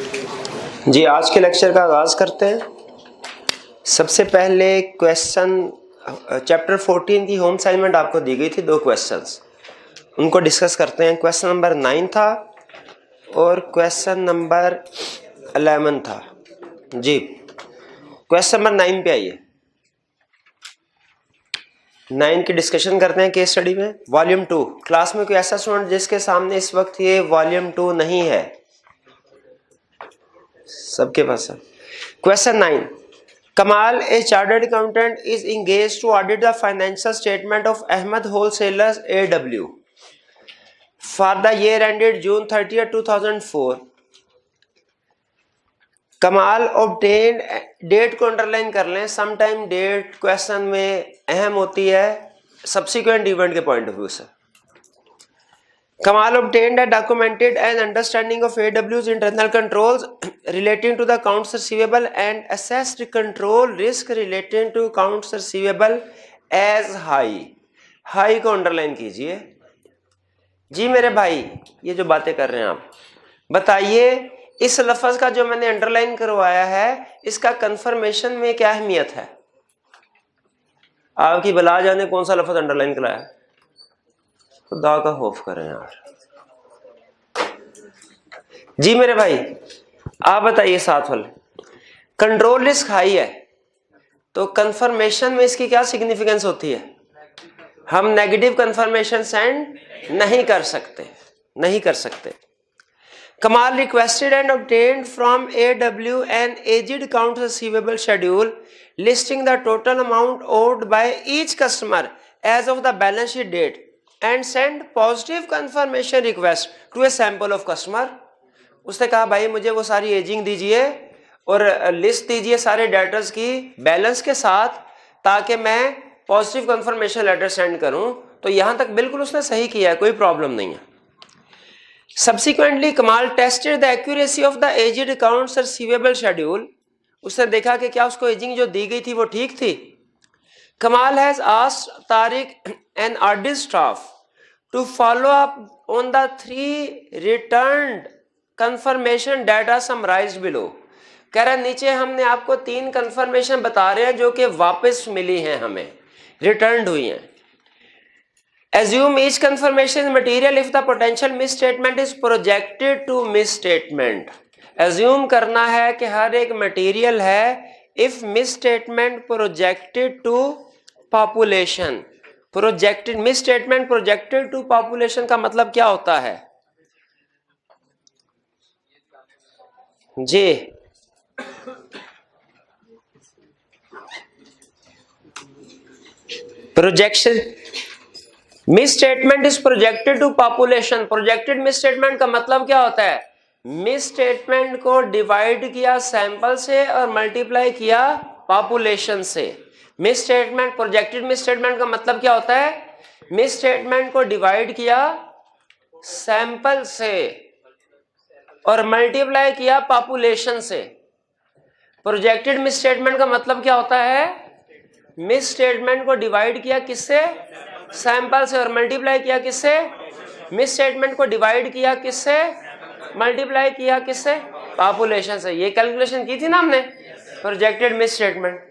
जी, आज के लेक्चर का आगाज़ करते हैं। सबसे पहले क्वेश्चन चैप्टर 14 की होम असाइनमेंट आपको दी गई थी, 2 क्वेश्चंस, उनको डिस्कस करते हैं। क्वेश्चन नंबर 9 था और क्वेश्चन नंबर 11 था। जी, क्वेश्चन नंबर 9 पे आइए। 9 की डिस्कशन करते हैं केस स्टडी में। वॉल्यूम 2। क्लास में कोई ऐसा स्टूडेंट जिसके सामने इस वक्त ये वॉल्यूम 2 नहीं है? सबके पास है। Question 9, Kamal, a chartered accountant, is engaged to audit the financial statement of Ahmed Wholesalers AW for the year ended June 30th, 2004. कमाल obtained, डेट को अंडरलाइन कर लें। समटाइम डेट क्वेश्चन में अहम होती है सब्सिक्वेंट इवेंट के पॉइंट ऑफ व्यू से। Kamal obtained a documented and understanding of AW's internal controls relating to the accounts receivable and assessed control risk relating to accounts receivable as high. High को underline कीजिए। जी मेरे भाई, ये जो बातें कर रहे हैं आप, बताइए इस लफ्ज का जो मैंने अंडरलाइन करवाया है इसका कंफर्मेशन में क्या अहमियत है? आपकी बला जाने कौन सा लफ्ज अंडरलाइन कराया है? खुदा का खौफ करें यार। जी मेरे भाई, आप बताइए साथ वाले। कंट्रोल रिस्क हाई है तो कंफर्मेशन में इसकी क्या सिग्निफिकेंस होती है? हम नेगेटिव कंफर्मेशन सेंड नहीं कर सकते। Kamal requested and obtained from AW an aged account receivable schedule listing the total amount owed by each customer as of the balance sheet date and send positive confirmation request to a sample of customer. उसने कहा भाई मुझे वो सारी ageing दीजिए और list दीजिए सारे डेटर्स की बैलेंस के साथ ताकि मैं पॉजिटिव कंफर्मेशन लेटर सेंड करूं। तो यहां तक बिल्कुल उसने सही किया है, कोई प्रॉब्लम नहीं है। सब्सिक्वेंटली कमाल tested the accuracy of the edged accounts receivable schedule. उसने देखा कि क्या उसको एजिंग जो दी गई थी वो ठीक थी। Kamal has asked Tariq and audit staff to follow up on the 3 returned confirmation data summarized below. कह रहा है नीचे हमने आपको 3 कंफर्मेशन बता रहे हैं जो कि वापस मिली हैं, हमें रिटर्न हुई हैं। Assume each confirmation is material if the potential misstatement is projected to misstatement. Assume करना है कि हर एक मटेरियल है if misstatement projected to population. Projected misstatement projected to population का मतलब क्या होता है? जी projection misstatement is projected to population. Projected misstatement का मतलब क्या होता है? मिसस्टेटमेंट को डिवाइड किया सैंपल से और मल्टीप्लाई किया पॉपुलेशन से। मिसस्टेटमेंट प्रोजेक्टेड मिसस्टेटमेंट का मतलब क्या होता है? मिसस्टेटमेंट को डिवाइड किया सैंपल से और मल्टीप्लाई किया पॉपुलेशन से। प्रोजेक्टेड मिसस्टेटमेंट का मतलब क्या होता है? मिसस्टेटमेंट को डिवाइड किया किससे? सैंपल से और मल्टीप्लाई किया किससे? मिसस्टेटमेंट को डिवाइड किया किससे? मल्टीप्लाई किया किससे? पॉपुलेशन से। ये कैलकुलेशन की थी ना हमने, प्रोजेक्टेड मिसस्टेटमेंट।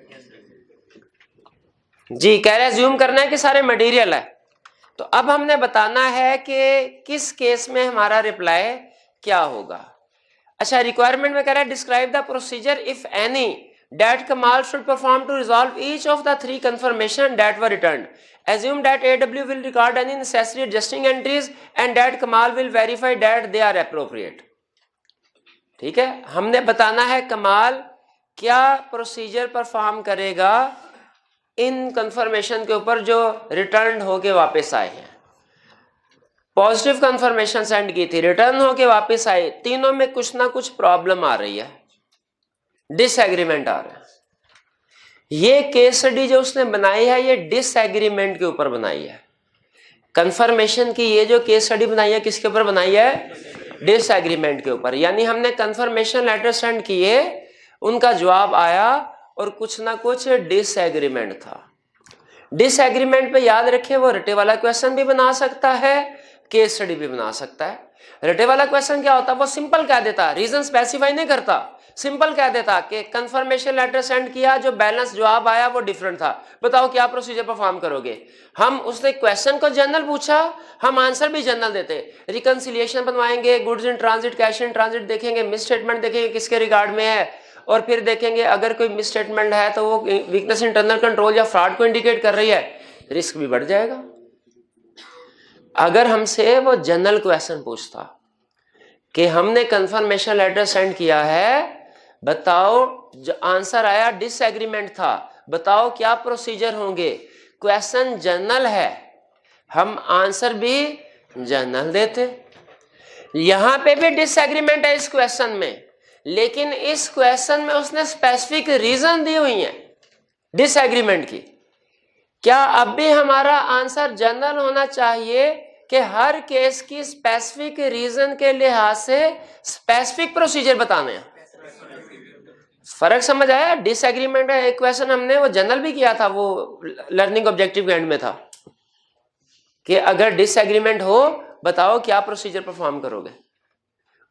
जी कह रहे ज्यूम करना है कि सारे मटेरियल है। तो अब हमने बताना है कि किस केस में हमारा रिप्लाई क्या होगा। अच्छा, रिक्वायरमेंट में कह रहा है describe the procedure if any that Kamal should perform to resolve each of the 3 confirmation that were returned. Assume that AW will record any necessary adjusting entries and that Kamal will verify that they are appropriate. ठीक है, हमने बताना है कमाल क्या procedure perform करेगा इन confirmation के ऊपर जो रिटर्न होके वापस आए हैं। पॉजिटिव कंफर्मेशन सेंड की थी, रिटर्न होके वापस आए, तीनों में कुछ ना कुछ प्रॉब्लम आ रही है, डिसएग्रीमेंट आ रहा है। ये केस स्टडी जो उसने बनाई है ये डिसएग्रीमेंट के ऊपर बनाई है। कंफर्मेशन की ये जो केस स्टडी बनाई है किसके ऊपर बनाई है? डिसएग्रीमेंट के ऊपर। यानी हमने कंफर्मेशन लेटर सेंड किए, उनका जवाब आया और कुछ ना कुछ डिसएग्रीमेंट था। डिसएग्रीमेंट पे याद रखें वो रटे वाला क्वेश्चन भी बना सकता है, केस स्टडी भी बना सकता है। रटे वाला क्वेश्चन क्या होता, वो सिंपल कह देता, रीजन स्पेसिफाई नहीं करता, सिंपल कह देता कि कंफर्मेशन लेटर सेंड किया, जो बैलेंस जवाब आया वो डिफरेंट था, बताओ क्या प्रोसीजर परफॉर्म करोगे। हम उसने क्वेश्चन को जनरल पूछा, हम आंसर भी जनरल देते, रिकंसिलिएशन बनवाएंगे, goods in transit, cash in transit देखेंगे, मिस स्टेटमेंट देखेंगे किसके रिगार्ड में है, और फिर देखेंगे अगर कोई मिस स्टेटमेंट है तो वो वीकनेस इंटरनल कंट्रोल या फ्रॉड को इंडिकेट कर रही है, रिस्क भी बढ़ जाएगा। अगर हमसे वो जनरल क्वेश्चन पूछता कि हमने कंफर्मेशन लेटर सेंड किया है, बताओ, जो आंसर आया डिसएग्रीमेंट था, बताओ क्या प्रोसीजर होंगे, क्वेश्चन जनरल है, हम आंसर भी जनरल देते। यहां पे भी डिसएग्रीमेंट है इस क्वेश्चन में, लेकिन इस क्वेश्चन में उसने स्पेसिफिक रीजन दी हुई है डिसएग्रीमेंट की। क्या अब भी हमारा आंसर जनरल होना चाहिए कि हर केस की स्पेसिफिक रीजन के लिहाज से स्पेसिफिक प्रोसीजर बताने हैं? फर्क समझ आया? डिसएग्रीमेंट है एक क्वेश्चन, हमने वो जनरल भी किया था, वो लर्निंग ऑब्जेक्टिव के एंड में था कि अगर डिसएग्रीमेंट हो बताओ क्या प्रोसीजर परफॉर्म करोगे,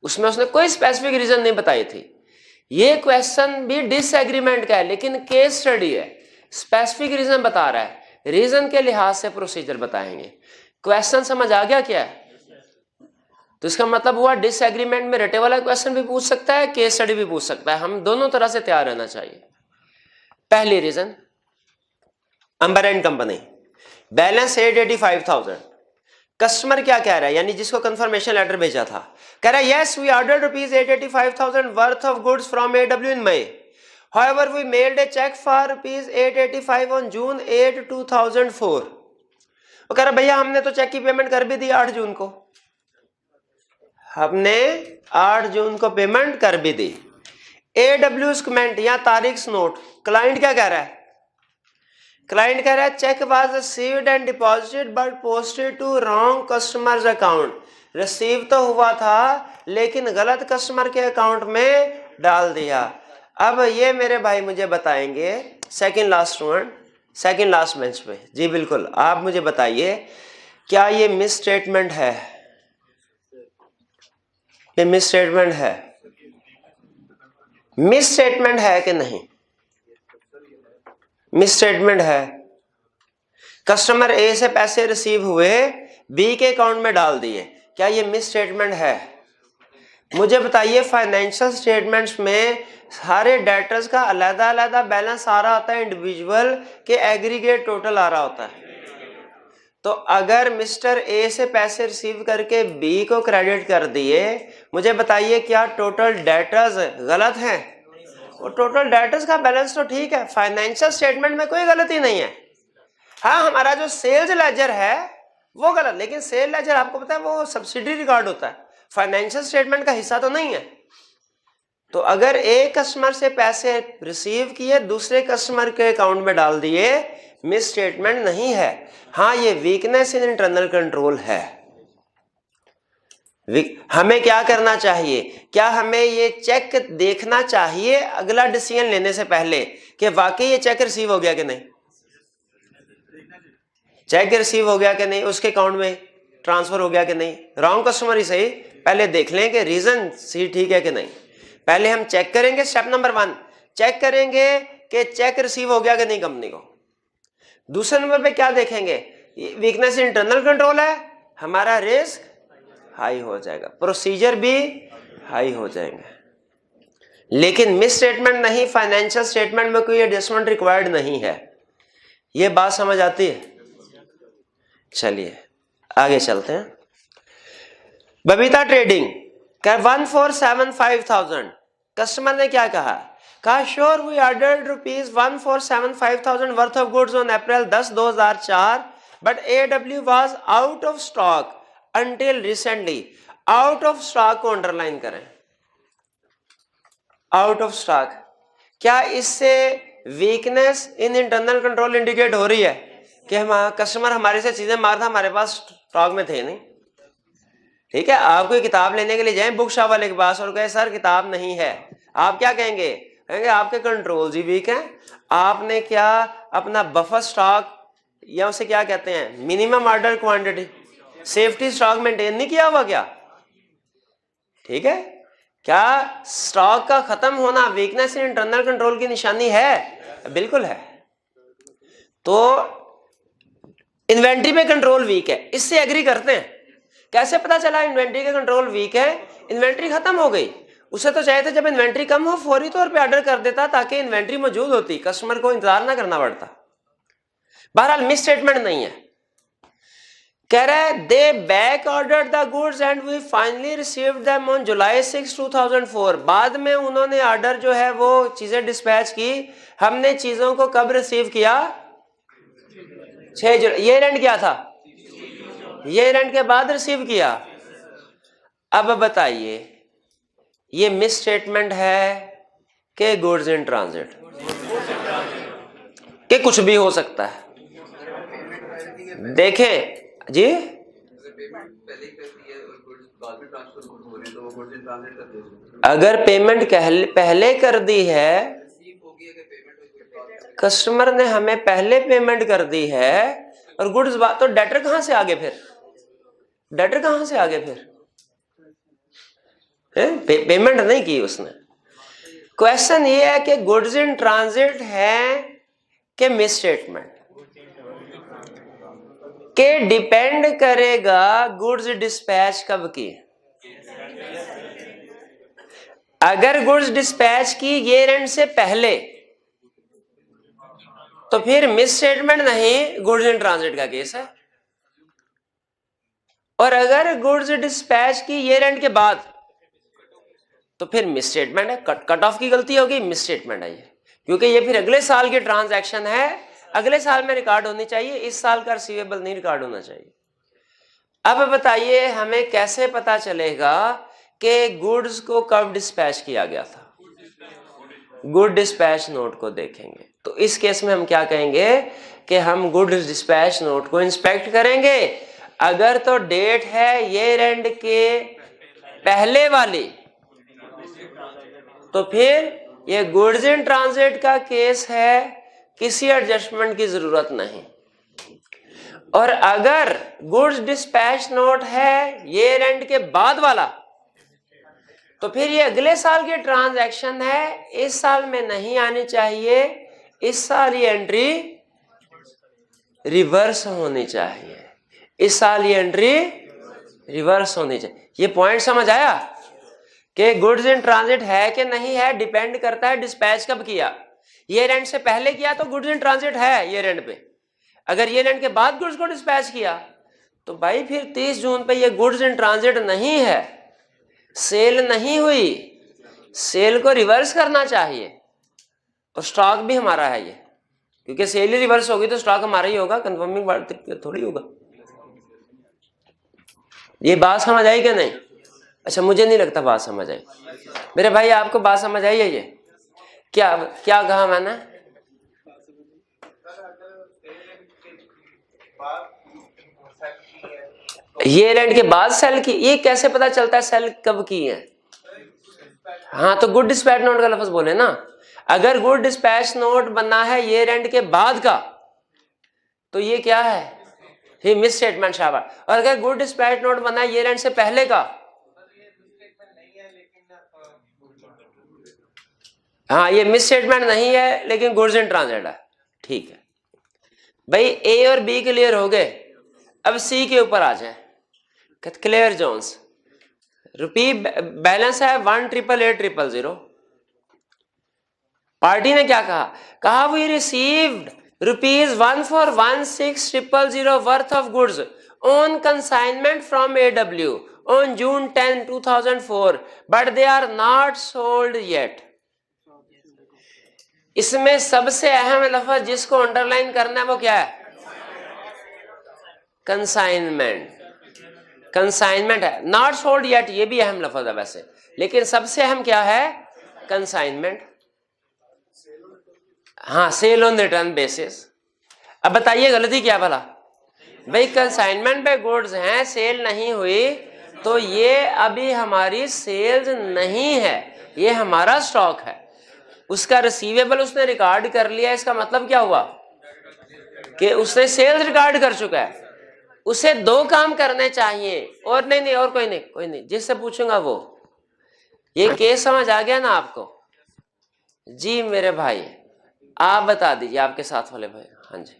उसमें उसने कोई स्पेसिफिक रीजन नहीं बताई थी। ये क्वेश्चन भी डिसएग्रीमेंट का है, लेकिन केस स्टडी है, स्पेसिफिक रीजन बता रहा है, रीजन के लिहाज से प्रोसीजर बताएंगे। क्वेश्चन समझ आ गया क्या है? तो इसका मतलब हुआ डिसएग्रीमेंट में रटे वाला क्वेश्चन भी पूछ सकता है, केस स्टडी भी पूछ सकता है, हम दोनों तरह से तैयार रहना चाहिए। पहली reason, Amber and company, balance 885,000, customer क्या कह रहा है, यानी जिसको कंफर्मेशन लेटर भेजा था, कह रहा है yes we ordered rupees 885,000 worth of goods from AW in May, however we mailed a check for rupees 885 on June 8, 2004। वो कह रहा भैया हमने तो चेक की पेमेंट कर भी दी 8 जून को, हमने 8 जून को पेमेंट कर भी दी। AW's कमेंट या तारीख नोट, क्लाइंट क्या कह रहा है, क्लाइंट कह रहा है cheque was received and deposited but posted to wrong customer's account, receive तो हुआ था लेकिन गलत कस्टमर के अकाउंट में डाल दिया। अब ये मेरे भाई मुझे बताएंगे, second last student, second last bench पे, जी बिल्कुल, आप मुझे बताइए क्या ये मिस स्टेटमेंट है, ये मिस स्टेटमेंट है, मिस स्टेटमेंट है कि नहीं? मिस स्टेटमेंट है। कस्टमर ए से पैसे रिसीव हुए, बी के अकाउंट में डाल दिए, क्या ये मिस स्टेटमेंट है? मुझे बताइए फाइनेंशियल स्टेटमेंट्स में सारे डेटर्स का अलग अलग बैलेंस आ रहा होता है, इंडिविजुअल के एग्रीगेट टोटल आ रहा होता है। तो अगर मिस्टर ए से पैसे रिसीव करके बी को क्रेडिट कर दिए, मुझे बताइए क्या टोटल डेटर्स गलत हैं? और टोटल डेटर्स का बैलेंस तो ठीक है, फाइनेंशियल स्टेटमेंट में कोई गलती नहीं है। हाँ, हमारा जो सेल्स लेजर है वो गलत, लेकिन सेल लेजर आपको पता है वो सब्सिडी रिकॉर्ड होता है, फाइनेंशियल स्टेटमेंट का हिस्सा तो नहीं है। तो अगर एक कस्टमर से पैसे रिसीव किए दूसरे कस्टमर के अकाउंट में डाल दिए, मिस स्टेटमेंट नहीं है। हाँ, ये वीकनेस इन इंटरनल कंट्रोल है। हमें क्या करना चाहिए, क्या हमें ये चेक देखना चाहिए अगला डिसीजन लेने से पहले कि वाकई ये चेक रिसीव हो गया कि नहीं, चेक रिसीव हो गया कि नहीं, उसके अकाउंट में ट्रांसफर हो गया कि नहीं, रॉन्ग कस्टमर ही सही, पहले देख लें कि रीजन सी ठीक है कि नहीं। पहले हम चेक करेंगे, स्टेप नंबर 1 चेक करेंगे कि चेक रिसीव हो गया कि नहीं कंपनी को। दूसरे नंबर पे क्या देखेंगे, वीकनेस इंटरनल कंट्रोल है, हमारा रिस्क हाई हो जाएगा, प्रोसीजर भी हाई हो जाएंगे। लेकिन मिस स्टेटमेंट नहीं, फाइनेंशियल स्टेटमेंट में कोई एडजस्टमेंट रिक्वायर्ड नहीं है। ये बात समझ आती है? चलिए आगे चलते हैं। बबीता ट्रेडिंग का 1475,000, कस्टमर ने क्या कहा sure we ordered rupees 1475,000 worth of goods on April 10, 2004 but AW was out of stock until recently. Out of stock को अंडरलाइन करें, आउट ऑफ स्टॉक। क्या इससे weakness in internal control indicate हो रही है कि हम कस्टमर हमारे से चीजें मार था, हमारे पास स्टॉक में थे नहीं? ठीक है, आप कोई किताब लेने के लिए जाएं बुक शॉप वाले के पास और कहे सर किताब नहीं है, आप क्या कहेंगे? कहेंगे आपके कंट्रोल जी वीक हैं, आपने क्या अपना बफर स्टॉक या उसे क्या कहते हैं minimum order quantity safety stock maintain नहीं किया हुआ क्या? ठीक है, क्या स्टॉक का खत्म होना वीकनेस इन इंटरनल कंट्रोल की निशानी है? बिल्कुल है। तो इन्वेंट्री पे कंट्रोल वीक है, इससे एग्री करते हैं। कैसे पता चला इन्वेंट्री का कंट्रोल वीक है? इन्वेंट्री खत्म हो गई, उसे तो चाहिए था जब इन्वेंट्री कम हो फौरी तौर पे ऑर्डर कर देता ताकि इन्वेंट्री मौजूद होती, कस्टमर को इंतजार ना करना पड़ता। बहरहाल मिस स्टेटमेंट नहीं है। कह रहा है they back order the goods and we finally received them on July 6, 2004। बाद में उन्होंने ऑर्डर जो है वो चीजें डिस्पैच की, हमने चीजों को कब रिसीव किया? 6 जुलाई। ये रेंट क्या था? ये रेंट के बाद रिसीव किया। अब बताइए ये मिस स्टेटमेंट है कि गुड्स इन ट्रांजिट? कि कुछ भी हो सकता है। देखें जी, अगर पेमेंट पहले कर दी है, कस्टमर ने हमें पहले पेमेंट कर दी है और गुड्स तो डेटर कहां से आगे? फिर डेटर कहां से आगे? फिर पेमेंट नहीं की उसने। क्वेश्चन ये है कि गुड्स इन ट्रांजिट है कि मिस स्टेटमेंट? के डिपेंड करेगा गुड्स डिस्पैच कब की। अगर गुड्स डिस्पैच की ये रेंट से पहले तो फिर मिस स्टेटमेंट नहीं, गुड्स इन ट्रांजिट का केस है। और अगर गुड्स डिस्पैच की ये रेंट के बाद तो फिर मिस स्टेटमेंट है। कट ऑफ की गलती होगी, मिस स्टेटमेंट है ये, क्योंकि ये फिर अगले साल की ट्रांजैक्शन है, अगले साल में रिकॉर्ड होनी चाहिए, इस साल का रिसीवेबल नहीं रिकॉर्ड होना चाहिए। अब बताइए हमें कैसे पता चलेगा कि गुड्स को कब डिस्पैच किया गया था? गुड डिस्पैच नोट को देखेंगे। तो इस केस में हम क्या कहेंगे कि हम गुड डिस्पैच नोट को इंस्पेक्ट करेंगे। अगर तो डेट है ये रेंट के पहले वाली तो फिर ये गुड्स इन ट्रांजिट का केस है, किसी एडजस्टमेंट की जरूरत नहीं। और अगर गुड्स डिस्पैच नोट है ये रेंट के बाद वाला तो फिर ये अगले साल की ट्रांजैक्शन है, इस साल में नहीं आनी चाहिए, इस साल ये एंट्री रिवर्स होनी चाहिए, इस साल ये एंट्री रिवर्स होनी चाहिए। ये पॉइंट समझ आया कि गुड्स इन ट्रांजिट है कि नहीं है, डिपेंड करता है डिस्पैच कब किया। ये रेंट से पहले किया तो गुड्स इन ट्रांजिट है ये रेंट पे। अगर ये रेंट के बाद गुड्स को डिस्पैच किया तो भाई फिर 30 जून पे ये गुड्स इन ट्रांजिट नहीं है, सेल नहीं हुई, सेल को रिवर्स करना चाहिए। और स्टॉक भी हमारा है ये, क्योंकि सेल ही रिवर्स होगी तो स्टॉक हमारा ही होगा, कंफर्मिंग बात थोड़ी होगा। ये बात समझ आई कि नहीं? अच्छा, मुझे नहीं लगता बात समझ आई। मेरे भाई आपको बात समझ आई है? ये क्या क्या कहा मैंने? ये रेंट के बाद सेल की, ये कैसे पता चलता है सेल कब की है? हाँ, तो गुड डिस्पैच नोट का लफ्ज बोले ना। अगर गुड डिस्पैच नोट बना है ये रेंट के बाद का तो ये क्या है? ये मिस स्टेटमेंट शाबाश। और अगर गुड डिस्पैच नोट बना है ये रेंट से पहले का, हाँ ये मिस स्टेटमेंट नहीं है लेकिन गुड्स इन ट्रांजिट है। ठीक है भाई, ए और बी क्लियर हो गए। अब सी के ऊपर आ जाए। क्लेयर जोन्स, रुपी बैलेंस है 1,888,000। पार्टी ने क्या कहा? कहा we received ₹1,416,000 worth of goods on consignment from AW on June 10, 2004 but they are not sold yet। इसमें सबसे अहम लफ्ज जिसको अंडरलाइन करना है वो क्या है? कंसाइनमेंट। कंसाइनमेंट है, नॉट सोल्ड येट ये भी अहम लफ्ज है वैसे, लेकिन सबसे अहम क्या है? कंसाइनमेंट। हाँ, सेल ऑन रिटर्न बेसिस। अब बताइए गलती क्या भला? भाई कंसाइनमेंट पे गुड्स हैं, सेल नहीं हुई तो ये अभी हमारी सेल्स नहीं है, ये हमारा स्टॉक है। उसका रिसीवेबल उसने रिकॉर्ड कर लिया, इसका मतलब क्या हुआ कि उसने सेल्स रिकॉर्ड कर चुका है। उसे 2 काम करने चाहिए और नहीं और कोई नहीं जिससे पूछूंगा वो ये केस समझ आ गया ना आपको? जी मेरे भाई आप बता दीजिए, आपके साथ वाले भाई। हाँ जी,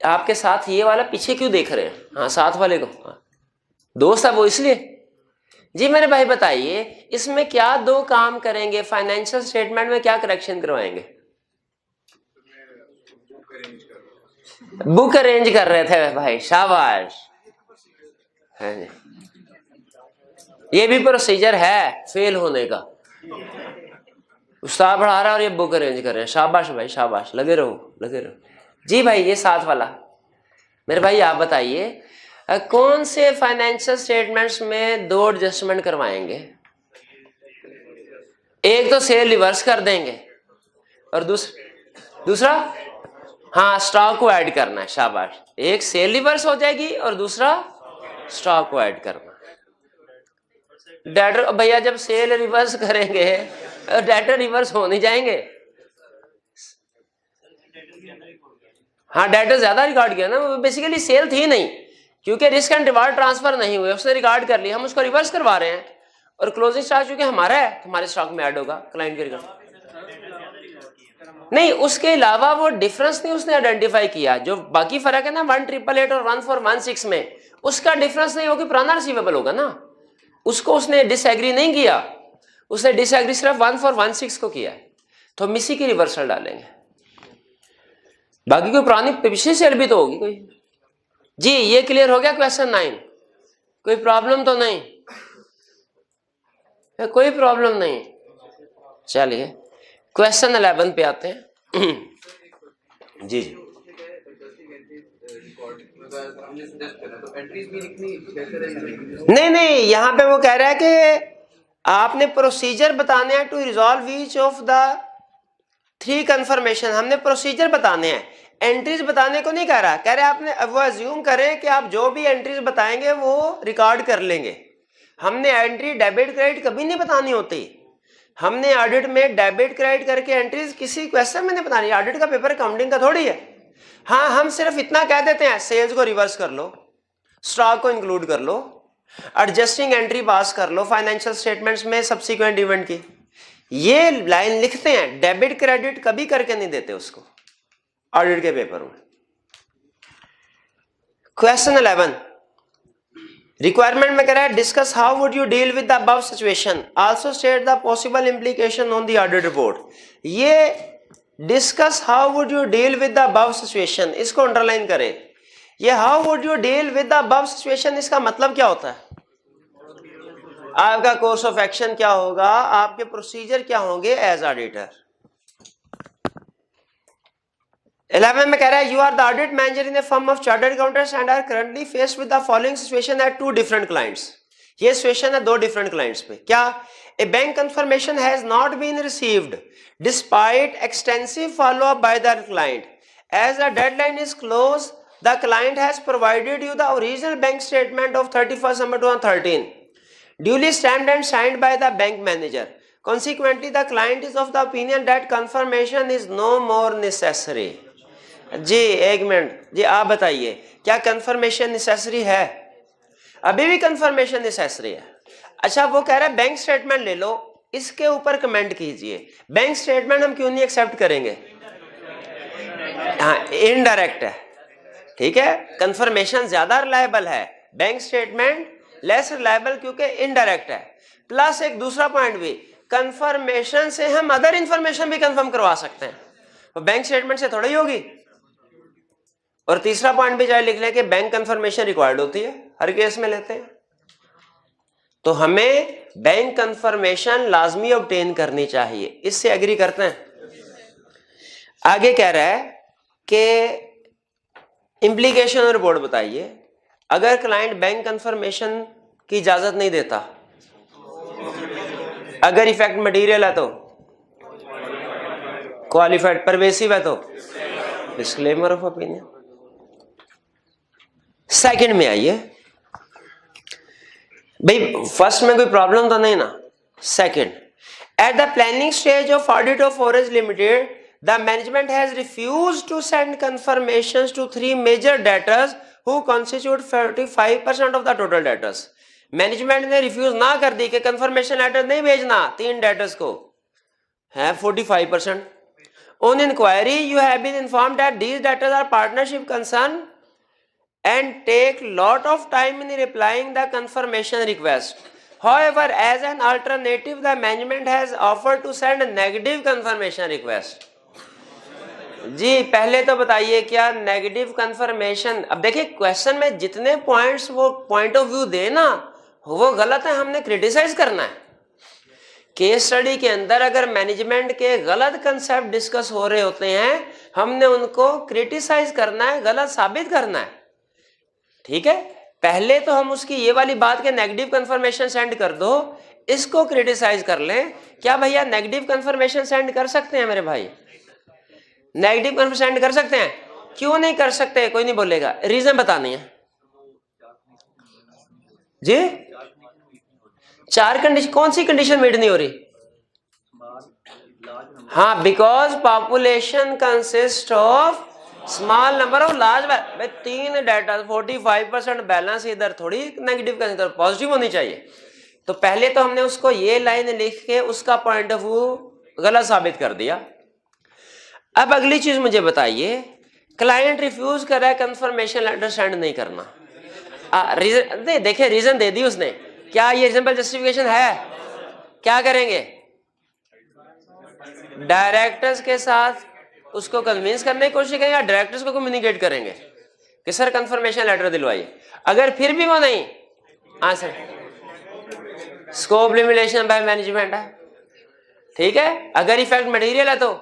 आपके साथ ये वाला पीछे क्यों देख रहे हैं? हाँ साथ वाले को, हाँ दोस्त है वो इसलिए। जी मेरे भाई बताइए, इसमें क्या दो काम करेंगे? फाइनेंशियल स्टेटमेंट में क्या करेक्शन करवाएंगे? बुक अरेंज कर रहे थे भाई, शाबाश। हाँ जी, ये भी प्रोसीजर है फेल होने का। उस्ताद पढ़ा रहा है और ये बुक अरेंज कर रहे हैं, शाबाश भाई शाबाश, लगे रहो लगे रहो। जी भाई ये साथ वाला मेरे भाई आप बताइए, कौन से फाइनेंशियल स्टेटमेंट्स में दो एडजस्टमेंट करवाएंगे? एक तो सेल रिवर्स कर देंगे और दूसरा हाँ स्टॉक को ऐड करना है, शाबाश। एक सेल रिवर्स हो जाएगी और दूसरा स्टॉक को ऐड करना। डेटर भैया जब सेल रिवर्स करेंगे डेटर रिवर्स हो नहीं जाएंगे। हाँ डेटर ज्यादा रिकॉर्ड किया ना, बेसिकली सेल थी नहीं, क्योंकि रिस्क एंड रिवार्ड ट्रांसफर नहीं हुए, उसने रिकॉर्ड कर लिया, हम उसको रिवर्स करवा रहे हैं और क्लोजिंग स्टॉक चूंकि हमारा है हमारे स्टॉक में ऐड होगा क्लाइंट के रिकॉर्ड। नहीं उसके अलावा वो डिफरेंस नहीं उसने आइडेंटिफाई किया, जो बाकी फर्क है ना 1888 और 1416 में, उसका डिफरेंस नहीं होगी, पुराना रिसीवेबल होगा ना, उसको उसने डिसएग्री नहीं किया, उसने डिसएग्री सिर्फ 1416 को किया है, तो हम इसी की रिवर्सल डालेंगे। बाकी कोई पुरानी पिछली सेल भी तो होगी कोई। जी ये क्लियर हो गया क्वेश्चन 9? कोई प्रॉब्लम तो नहीं? कोई प्रॉब्लम नहीं। चलिए क्वेश्चन 11 पे आते हैं। जी जी नहीं यहाँ पे वो कह रहा है कि आपने प्रोसीजर बताने हैं to resolve each of the 3 confirmation, हमने प्रोसीजर बताने हैं, एंट्रीज बताने को नहीं कह रहा। कह रहे आपने अब वो अज्यूम करें कि आप जो भी एंट्रीज बताएंगे वो रिकॉर्ड कर लेंगे। हमने एंट्री डेबिट क्रेडिट कभी नहीं बतानी होती, हमने ऑडिट में डेबिट क्रेडिट करके एंट्रीज किसी क्वेश्चन में नहीं बतानी, ऑडिट का पेपर अकाउंटिंग का थोड़ी है। हाँ हम सिर्फ इतना कह देते हैं सेल्स को रिवर्स कर लो, स्टॉक को इंक्लूड कर लो, एडजस्टिंग एंट्री पास कर लो फाइनेंशियल स्टेटमेंट्स में सब्सिक्वेंट इवेंट की, ये लाइन लिखते हैं, डेबिट क्रेडिट कभी करके नहीं देते उसको ऑडिट के पेपर में। क्वेश्चन 11 रिक्वायरमेंट में कह रहा है discuss how would you deal with the above situation, also state the possible implication on the audit report. ये discuss how would you deal with the above situation, इसको underline करें। ये how would you deal with the above situation इसका मतलब क्या होता है? आपका कोर्स ऑफ एक्शन क्या होगा, आपके प्रोसीजर क्या होंगे एज ऑडिटर। 11 में कह रहा है you are the audit manager in a firm of chartered accountants and are currently faced with the following situation at 2 different clients. ये सिचुएशन है 2 डिफरेंट क्लाइंट्स पे। क्या? A bank confirmation has not been received despite extensive follow up by the client, as the deadline is close the client has provided you the original bank statement of 31 December 2013 duly stamped and signed by the bank manager. Consequently, the client is of the opinion that confirmation is no more necessary. जी एक minute, जी आप बताइए क्या confirmation necessary है? अभी भी confirmation necessary है। अच्छा वो कह रहा है बैंक स्टेटमेंट ले लो, इसके ऊपर कमेंट कीजिए। बैंक स्टेटमेंट हम क्यों नहीं एक्सेप्ट करेंगे? हाँ इनडायरेक्ट है, ठीक है, कंफर्मेशन ज्यादा रिलायबल है, बैंक स्टेटमेंट लेस रिलायबल क्योंकि इनडायरेक्ट है। प्लस एक दूसरा पॉइंट भी, कंफर्मेशन से हम अदर इंफॉर्मेशन भी कंफर्म करवा सकते हैं, तो बैंक स्टेटमेंट से थोड़ी ही होगी। और तीसरा पॉइंट भी चाहे लिख ले कि बैंक कंफर्मेशन रिक्वायर्ड होती है, हर केस में लेते हैं, तो हमें बैंक कंफर्मेशन लाजमी ऑब्टेन करनी चाहिए। इससे एग्री करते हैं? आगे कह रहा है कि इम्प्लीकेशन रिपोर्ट बताइए, अगर क्लाइंट बैंक कंफर्मेशन की इजाजत नहीं देता, अगर इफेक्ट मटेरियल है तो क्वालिफाइड, परवेसिव है तो डिस्क्लेमर ऑफ ओपिनियन। सेकंड में आइए भाई, फर्स्ट में कोई प्रॉब्लम तो नहीं ना। Second, at the planning stage of audit of orange limited the management has refused to send confirmations to 3 major debtors who constitute 45% of the total debtors. Management ने refuse ना कर दी कि कंफर्मेशन लेटर नहीं भेजना 3 debtors को, है 45%. On enquiry you have been informed that these debtors are partnership concern and take lot of time in replying the confirmation request. However, as an alternative, the management has offered to send a negative confirmation request. जी पहले तो बताइए क्या negative confirmation, अब देखिए question में जितने points वो point of view दे ना वो गलत है, हमने क्रिटिसाइज करना है. केस स्टडी के अंदर अगर मैनेजमेंट के गलत कंसेप्ट डिस्कस हो रहे होते हैं हमने उनको क्रिटिसाइज करना है, गलत साबित करना है. ठीक है, पहले तो हम उसकी ये वाली बात के नेगेटिव कंफर्मेशन सेंड कर दो, इसको क्रिटिसाइज कर लें. क्या भैया नेगेटिव कंफर्मेशन सेंड कर सकते हैं मेरे भाई? नेगेटिव कंफर्मेशन सेंड कर सकते हैं? क्यों नहीं कर सकते? कोई नहीं बोलेगा, रीजन बतानी है जी. 4 कंडीशन, कौन सी कंडीशन मीट नहीं हो रही? हाँ, because population consist of small number of large. भाई 3 डाटा 45% बैलेंस, इधर थोड़ी नेगेटिव का, इधर पॉजिटिव होनी चाहिए. तो पहले तो हमने उसको ये लाइन लिख के उसका पॉइंट ऑफ व्यू गलत साबित कर दिया. अब अगली चीज मुझे बताइए, क्लाइंट रिफ्यूज कर रहा है कंफर्मेशन लेटर सेंड नहीं करना. रीजन देखिए, रीजन दे दी उसने. क्या ये रीजनेबल जस्टिफिकेशन है? क्या करेंगे? डायरेक्टर्स के साथ उसको कन्विंस करने की कोशिश करेंगे या डायरेक्टर्स को कम्युनिकेट करेंगे कि सर कंफर्मेशन लेटर दिलवाइए. अगर फिर भी वो नहीं, हाँ sir scope limitation by management है. ठीक है, अगर इफेक्ट मटेरियल है तो,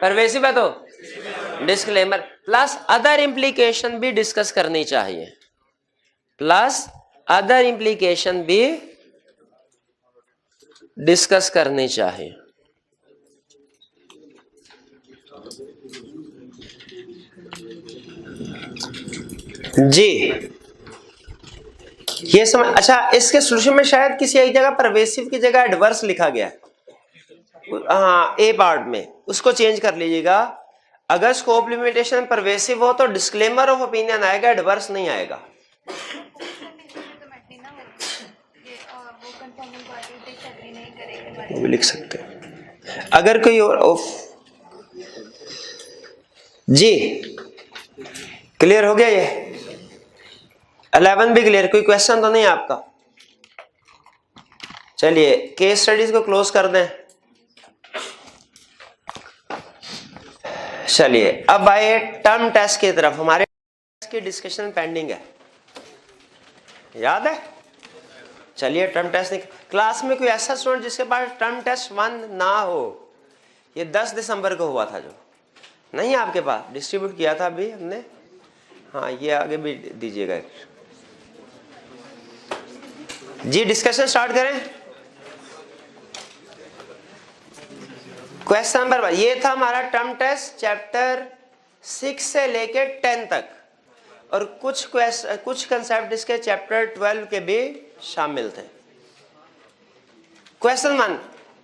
परवेसिव है तो डिस्क्लेमर. प्लस अदर इम्प्लीकेशन भी डिस्कस करनी चाहिए, प्लस अदर इम्प्लीकेशन भी डिस्कस करनी चाहिए. जी ये समझ. अच्छा, इसके सोल्यूशन में शायद किसी एक जगह परवेसिव की जगह एडवर्स लिखा गया है. हाँ, ए पार्ट में उसको चेंज कर लीजिएगा. अगर स्कोप लिमिटेशन परवेसिव हो तो डिस्क्लेमर ऑफ ओपिनियन आएगा, एडवर्स नहीं आएगा. वो भी लिख सकते हैं अगर कोई और. जी क्लियर हो गया? ये 11 भी क्लियर? कोई क्वेश्चन तो नहीं आपका? चलिए केस स्टडीज को क्लोज कर दें. चलिए अब आए टर्म टेस्ट की तरफ. हमारे टेस्ट की डिस्कशन पेंडिंग है, याद है? चलिए टर्म टेस्ट नहीं. क्लास में कोई ऐसा स्टूडेंट जिसके पास टर्म टेस्ट 1 ना हो? ये 10 दिसंबर को हुआ था, जो नहीं आपके पास डिस्ट्रीब्यूट किया था अभी हमने. हाँ, ये आगे भी दीजिएगा जी. डिस्कशन स्टार्ट करें. क्वेश्चन नंबर 1, ये था हमारा टर्म टेस्ट चैप्टर 6 से लेके 10 तक, और कुछ कंसेप्ट इसके चैप्टर 12 के भी शामिल थे. Question 1,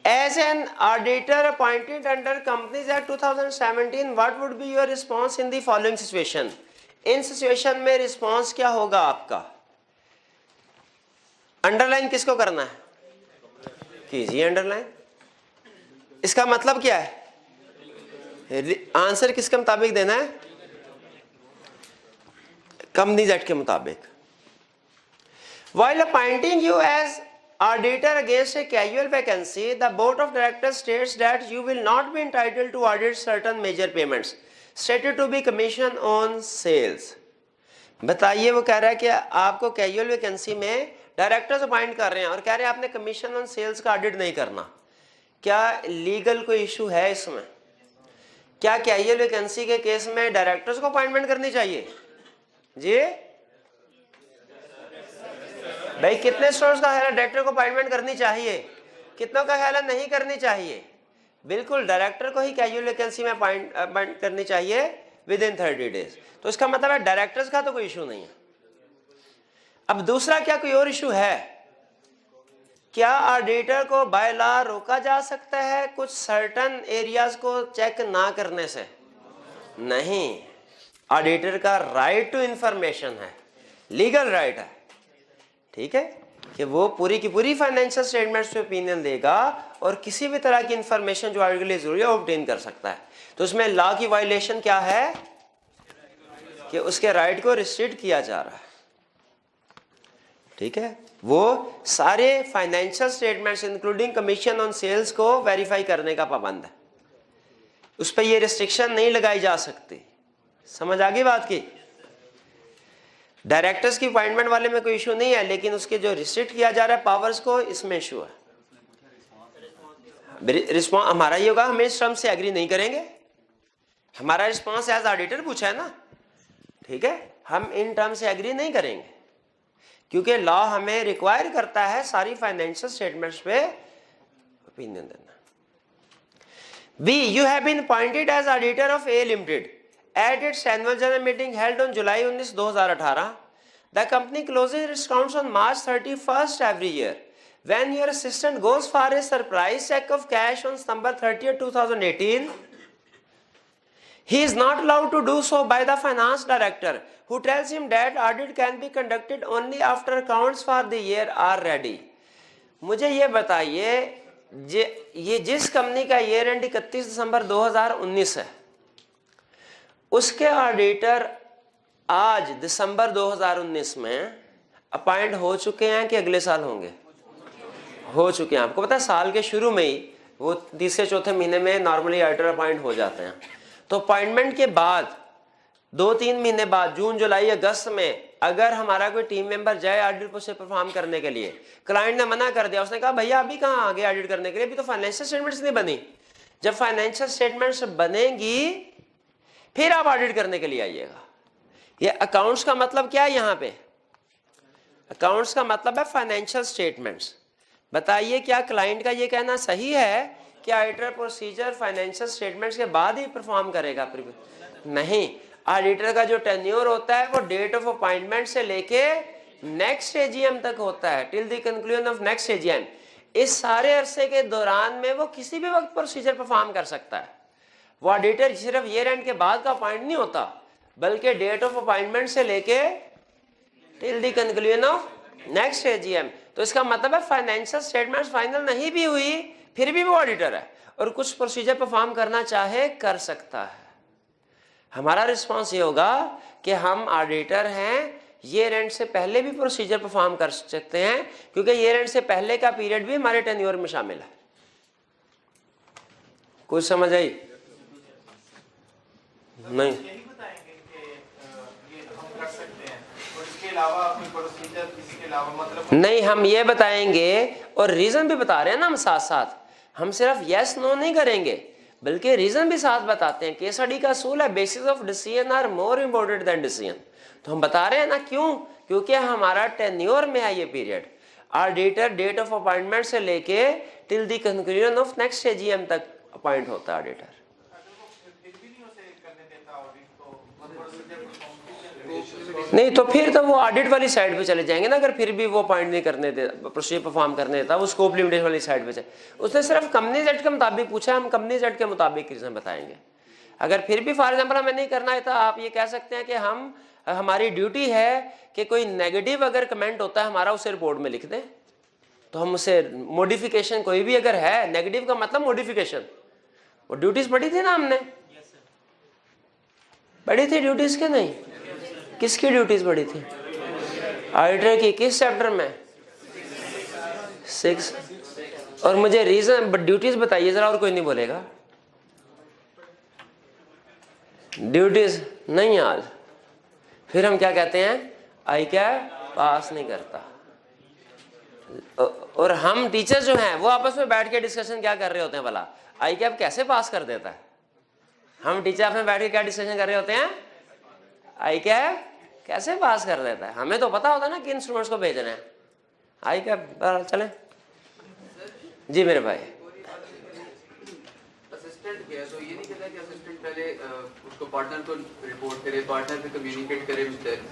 as an auditor appointed under companies act 2017 what would be your response in the following situation. इन सिचुएशन में रिस्पॉन्स क्या होगा आपका? अंडरलाइन किसको करना है? कीजिए अंडरलाइन. इसका मतलब क्या है? आंसर किसके मुताबिक देना है? कंपनीज एक्ट के मुताबिक. While appointing you as auditor against a casual vacancy, the board of directors states that you will not be entitled to audit certain major payments stated to be commission on sales. बताइए, वो कह रहा है कि आपको casual vacancy में directors appoint कर रहे हैं और कह रहे हैं आपने कमीशन ऑन सेल्स का ऑडिट नहीं करना. क्या लीगल कोई इशू है इसमें? क्या कैजुअल वैकेंसी के केस में डायरेक्टर्स को अपॉइंटमेंट करनी चाहिए? जी भाई, कितने स्टूडेंट्स का ख्याल है डायरेक्टर को अपॉइंटमेंट करनी चाहिए? कितनों का ख्याल है नहीं करनी चाहिए? बिल्कुल, डायरेक्टर को ही कैजुअल वैकेंसी में अपॉइंट करनी चाहिए विद इन 30 डेज. तो इसका मतलब है डायरेक्टर्स का तो कोई इशू नहीं है. अब दूसरा, क्या कोई और इशू है? क्या ऑडिटर को बाय लॉ रोका जा सकता है कुछ सर्टन एरियाज को चेक ना करने से? नहीं, ऑडिटर का राइट टू इंफॉर्मेशन है, लीगल राइट है. ठीक है. कि वो पूरी की पूरी फाइनेंशियल स्टेटमेंट्स पे ओपिनियन देगा और किसी भी तरह की इंफॉर्मेशन जो ऑडिट के लिए जरूरी है वो ऑब्टेन कर सकता है। तो उसमें लॉ की वायलेशन क्या है कि उसके राइट को रिस्ट्रिक्ट किया जा रहा है। ठीक है, वो सारे financial statements including commission on sales को वेरीफाई करने का पाबंद है, उस पर ये रिस्ट्रिक्शन नहीं लगाई जा सकती। समझ आ गई बात की? डायरेक्टर्स की अपॉइंटमेंट वाले में कोई इशू नहीं है, लेकिन उसके जो रिस्ट्रिक्ट किया जा रहा है पावर्स को, इसमें इशू है। रिस्पॉन्स हमारा ये होगा, हम इस टर्म से एग्री नहीं करेंगे। हमारा रिस्पॉन्स एज ऑडिटर पूछा है ना, ठीक है, हम इन टर्म से एग्री नहीं करेंगे क्योंकि लॉ हमें रिक्वायर करता है सारी फाइनेंशियल स्टेटमेंट्स पे ओपिनियन देना। B, you have been appointed as auditor of A limited at its annual general meeting held on July 19, 2018. The company closes its accounts on March 31st every year. When your assistant goes for a surprise check of cash on September 30th, 2018, he is not allowed to do so by the finance director, who tells him that audit can be conducted only after accounts for the year are ready. मुझे ये बताइए, ये जिस company का year and 31 दिसंबर 2019 है, उसके auditor आज दिसंबर 2019 में अपॉइंट हो चुके हैं कि अगले साल होंगे? हो चुके हैं। आपको पता है साल के शुरू में ही वो तीसरे चौथे महीने में नॉर्मली ऑडिटर अपॉइंट हो जाते हैं। तो अपॉइंटमेंट के बाद 2-3 महीने बाद जून जुलाई अगस्त में अगर हमारा कोई टीम मेंबर जाए ऑडिट से परफॉर्म करने के लिए, क्लाइंट ने मना कर दिया, उसने कहा भैया अभी कहाँ आगे ऑडिट करने के लिए, अभी तो फाइनेंशियल स्टेटमेंट्स नहीं बनी। जब फाइनेंशियल स्टेटमेंट्स बनेंगी फिर आप ऑडिट करने के लिए आइएगा। ये अकाउंट्स का मतलब क्या है? यहाँ पे अकाउंट्स का मतलब है फाइनेंशियल स्टेटमेंट्स। बताइए क्या क्लाइंट का ये कहना सही है कि ऑडिटर प्रोसीजर फाइनेंशियल स्टेटमेंट्स के बाद ही परफॉर्म करेगा? नहीं, ऑडिटर का जो टेन्योर होता है वो डेट ऑफ अपॉइंटमेंट से लेके नेक्स्ट एजीएम तक होता है, till the conclusion of next AGM. इस सारे अरसे के दौरान में वो किसी भी वक्त प्रोसीजर परफॉर्म कर सकता है। वो ऑडिटर सिर्फ ईयर एंड के बाद का अपॉइंट नहीं होता, बल्कि डेट ऑफ अपॉइंटमेंट से लेके till the conclusion of next AGM. तो इसका मतलब है फाइनेंशियल स्टेटमेंट्स फाइनल नहीं भी हुई फिर भी वो ऑडिटर है और कुछ प्रोसीजर परफॉर्म करना चाहे कर सकता है। हमारा रिस्पांस ये होगा कि हम ऑडिटर हैं, ईयर एंड से पहले भी प्रोसीजर परफॉर्म कर सकते हैं क्योंकि ईयर एंड से पहले का पीरियड भी हमारे टेन्योर में शामिल है। कुछ समझ आई? नहीं, यही बताएंगे कि ये हम कर सकते हैं और इसके अलावा कोई प्रोसीजर इसके अलावा मतलब नहीं, हम ये बताएंगे और रीजन भी बता रहे हैं ना हम साथ साथ। हम सिर्फ यस नो नहीं करेंगे बल्कि रीजन भी साथ बताते हैं। केस स्टडी का असूल है basis of decision are more important than decision. तो हम बता रहे हैं ना क्यों, क्योंकि हमारा टेन्योर में है ये period. Auditor date of appointment से लेके till the conclusion of next AGM तक अपॉइंट होता है ऑडिटर। नहीं तो फिर तो वो ऑडिट वाली साइड पे चले जाएंगे ना, अगर फिर भी वो पॉइंट नहीं करने देता, प्रोसीजर परफॉर्म करने देता, वो स्कोप लिमिटेशन वाली साइड पे चले। उसने सिर्फ कंपनीज एक्ट के मुताबिक पूछा, हम कंपनीज एक्ट के मुताबिक रीजन बताएंगे। अगर फिर भी फॉर एग्जांपल हमें नहीं करना है तो आप ये कह सकते हैं कि हमारी ड्यूटी है कि कोई नेगेटिव अगर कमेंट होता है हमारा उसे रिपोर्ट में लिख दें, तो हम उसे मॉडिफिकेशन कोई भी अगर है, नेगेटिव का मतलब मॉडिफिकेशन, वो ड्यूटीज पढ़ी थी ना हमने, पढ़ी थी ड्यूटीज के? नहीं, किसकी ड्यूटीज पढ़ी थी? ऑडिटर की। किस चैप्टर में? 6। और मुझे रीजन ड्यूटीज बताइए जरा, और कोई नहीं बोलेगा। ड्यूटीज नहीं याद, फिर हम क्या कहते हैं? आई क्या पास नहीं करता। और हम टीचर जो हैं वो आपस में बैठ के डिस्कशन क्या कर रहे होते हैं भला? आई कैप कैसे पास कर देता है? हम टीचर आपस में बैठ के क्या डिस्कशन कर रहे होते हैं? आई कैप कैसे पास कर देता है? हमें तो पता होता है ना कि इंस्ट्रूमेंट्स को भेजना है। आई कैप चले जी मेरे भाई। असिस्टेंट गया तो ये नहीं कहता कि असिस्टेंट पहले उसको पार्टनर को रिपोर्ट करे, पार्टनर पे कम्युनिकेट करे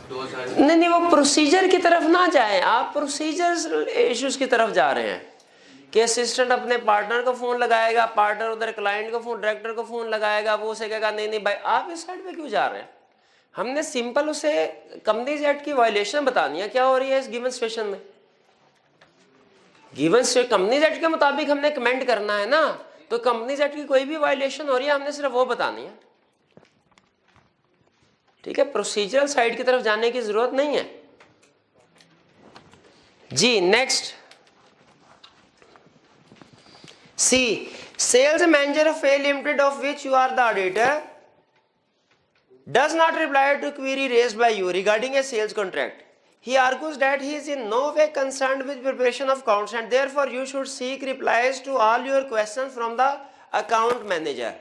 2000। नहीं, वो प्रोसीजर की तरफ ना जाए, आप प्रोसीजर इश्यूज की तरफ जा रहे हैं कि असिस्टेंट अपने पार्टनर को फोन लगाएगा, पार्टनर उधर क्लाइंट को फोन, डायरेक्टर को फोन लगाएगा, वो उसे कहेगा नहीं नहीं भाई आप इस साइड पे क्यों जा रहे हैं। हमने सिंपल उसे कंपनीज एक्ट की वायलेशन बतानी है क्या हो रही है इस गिवन सिचुएशन में। गिवन कंपनीज एक्ट के मुताबिक हमने कमेंट करना है ना, तो कंपनीज एक्ट की कोई भी वायलेशन हो रही है हमने सिर्फ वो बतानी है, ठीक है। प्रोसीजरल साइड की तरफ जाने की जरूरत नहीं है जी। Next C, sales manager of A limited of which you are the auditor does not reply to query raised by you regarding a sales contract. He argues that he is in no way concerned with preparation of accounts and therefore you should seek replies to all your questions from the account manager.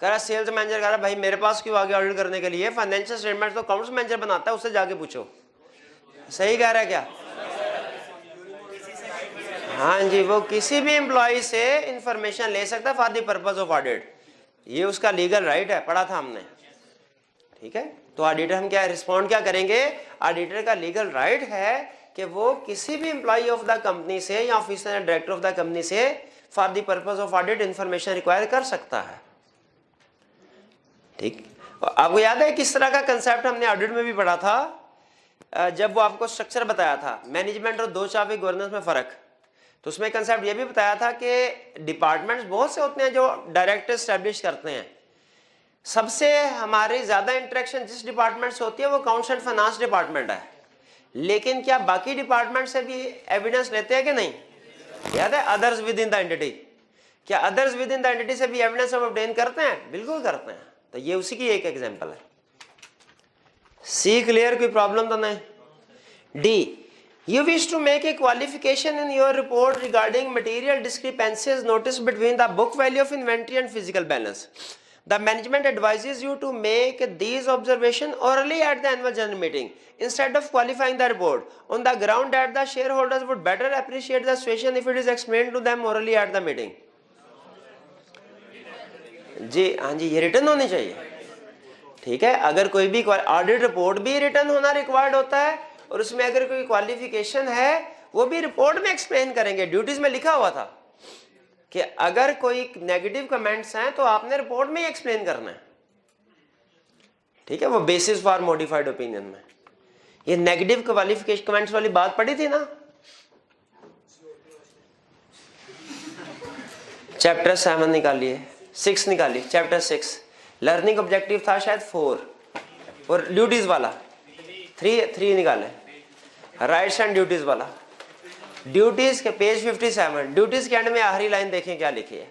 कह रहा sales manager कह रहा भाई मेरे पास क्यों आगे audit करने के लिए, फाइनेंशियल स्टेटमेंट तो अकाउंट्स मैनेजर बनाता है, उससे जाके पूछो। सही कह रहा है क्या? हाँ जी, वो किसी भी एम्प्लॉय से इंफॉर्मेशन ले सकता है for the purpose of audit, ये उसका लीगल राइट है, पढ़ा था हमने, ठीक है। तो ऑडिटर हम क्या रिस्पॉन्ड क्या करेंगे, ऑडिटर का लीगल राइट है कि वो किसी भी एम्प्लॉय ऑफ द कंपनी से या ऑफिसर या डायरेक्टर ऑफ द कंपनी से for the purpose of audit information require कर सकता है, ठीक। आपको याद है किस तरह का कंसेप्ट हमने ऑडिट में भी पढ़ा था, जब वो आपको स्ट्रक्चर बताया था मैनेजमेंट और दो चाबी गवर्नेंस में फर्क, तो उसमें कंसेप्ट ये भी बताया था कि डिपार्टमेंट्स बहुत से होते हैं जो डायरेक्टर एस्टेब्लिश करते हैं, सबसे हमारी ज्यादा इंटरेक्शन जिस डिपार्टमेंट से होती है वो अकाउंट्स एंड फाइनेंस डिपार्टमेंट है, लेकिन क्या बाकी डिपार्टमेंट से भी एविडेंस लेते हैं कि नहीं? याद है others within the entity, क्या others within the entity से भी एविडेंस हम ऑब्टेन करते हैं? बिल्कुल करते हैं, तो ये उसी की एक एग्जांपल है। सी क्लियर, कोई प्रॉब्लम तो नहीं? D, you wish to make a qualification in your report regarding material discrepancies noticed between the book value of inventory and physical balance. The management advises you to make these observations orally at the annual general meeting instead of qualifying the report on the ground that the shareholders would better appreciate the situation if it is explained to them orally at the meeting. जी हाँ जी, ये return होनी चाहिए, ठीक है। अगर कोई भी audit report भी रिटर्न होना रिक्वायर्ड होता है और उसमें अगर कोई क्वालिफिकेशन है वो भी रिपोर्ट में एक्सप्लेन करेंगे। ड्यूटीज में लिखा हुआ था कि अगर कोई नेगेटिव कमेंट्स हैं तो आपने रिपोर्ट में ही एक्सप्लेन करना है, ठीक है। वो बेसिस फॉर मॉडिफाइड ओपिनियन में ये नेगेटिव क्वालिफिकेशन कमेंट्स वाली बात पढ़ी थी ना, चैप्टर 7 निकालिए, 6 निकालिए, चैप्टर 6 लर्निंग ऑब्जेक्टिव था शायद 4 और ड्यूटीज वाला 3 निकाले, राइट्स एंड ड्यूटीज वाला। ड्यूटीज के पेज 57, ड्यूटीज के एंड में आखिरी लाइन देखें क्या लिखी है,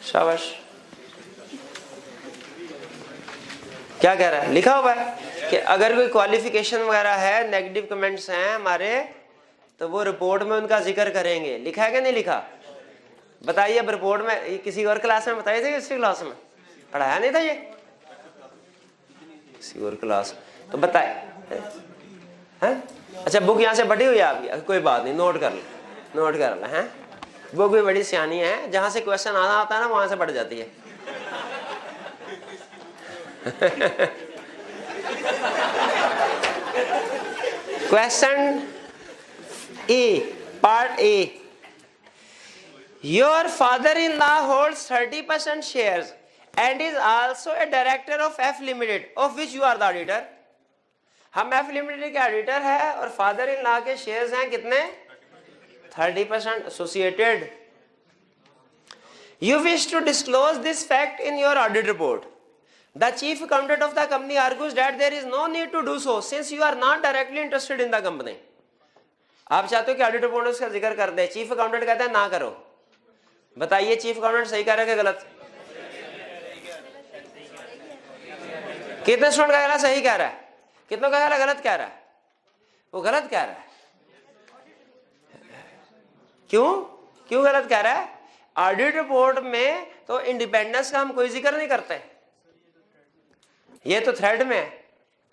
शाबाश। क्या कह रहा है? लिखा हुआ है कि अगर कोई क्वालिफिकेशन वगैरह है, नेगेटिव कमेंट्स हैं हमारे, तो वो रिपोर्ट में उनका जिक्र करेंगे। लिखा है कि नहीं लिखा? बताइए, अब रिपोर्ट में किसी और क्लास में बताए थे, किसी क्लास में पढ़ाया नहीं था ये, किसी और क्लास तो बताए हैं? अच्छा, बुक यहाँ से बढ़ी हुई है आपकी? कोई बात नहीं, नोट कर लो हैं। बुक भी बड़ी सियानी है, जहां से क्वेश्चन आना होता है ना वहां से बढ़ जाती है। Question A, part A, your father in law holds 30% shares and is also a director of F Limited of which you are the auditor. हम F Limited के ऑडिटर है और फादर इन लॉ के शेयर्स हैं कितने? 30% associated. You wish to disclose this fact in your audit report. The chief accountant of the company argues that there is no need to do so since you are not directly interested in the company. आप चाहते हो कि audit report में उसका जिक्र कर दे, chief accountant कहता है ना करो। बताइए चीफ अकाउंटेंट सही कह रहा है कि गलत? कितने स्टूडेंट का कह रहा है सही कह रहा है, कितनों का कह रहा है गलत कह रहा है? वो गलत कह रहा है। क्यों गलत कह रहा है? ऑडिट रिपोर्ट में तो इंडिपेंडेंस का हम कोई जिक्र नहीं करते, ये तो थ्रेड में है,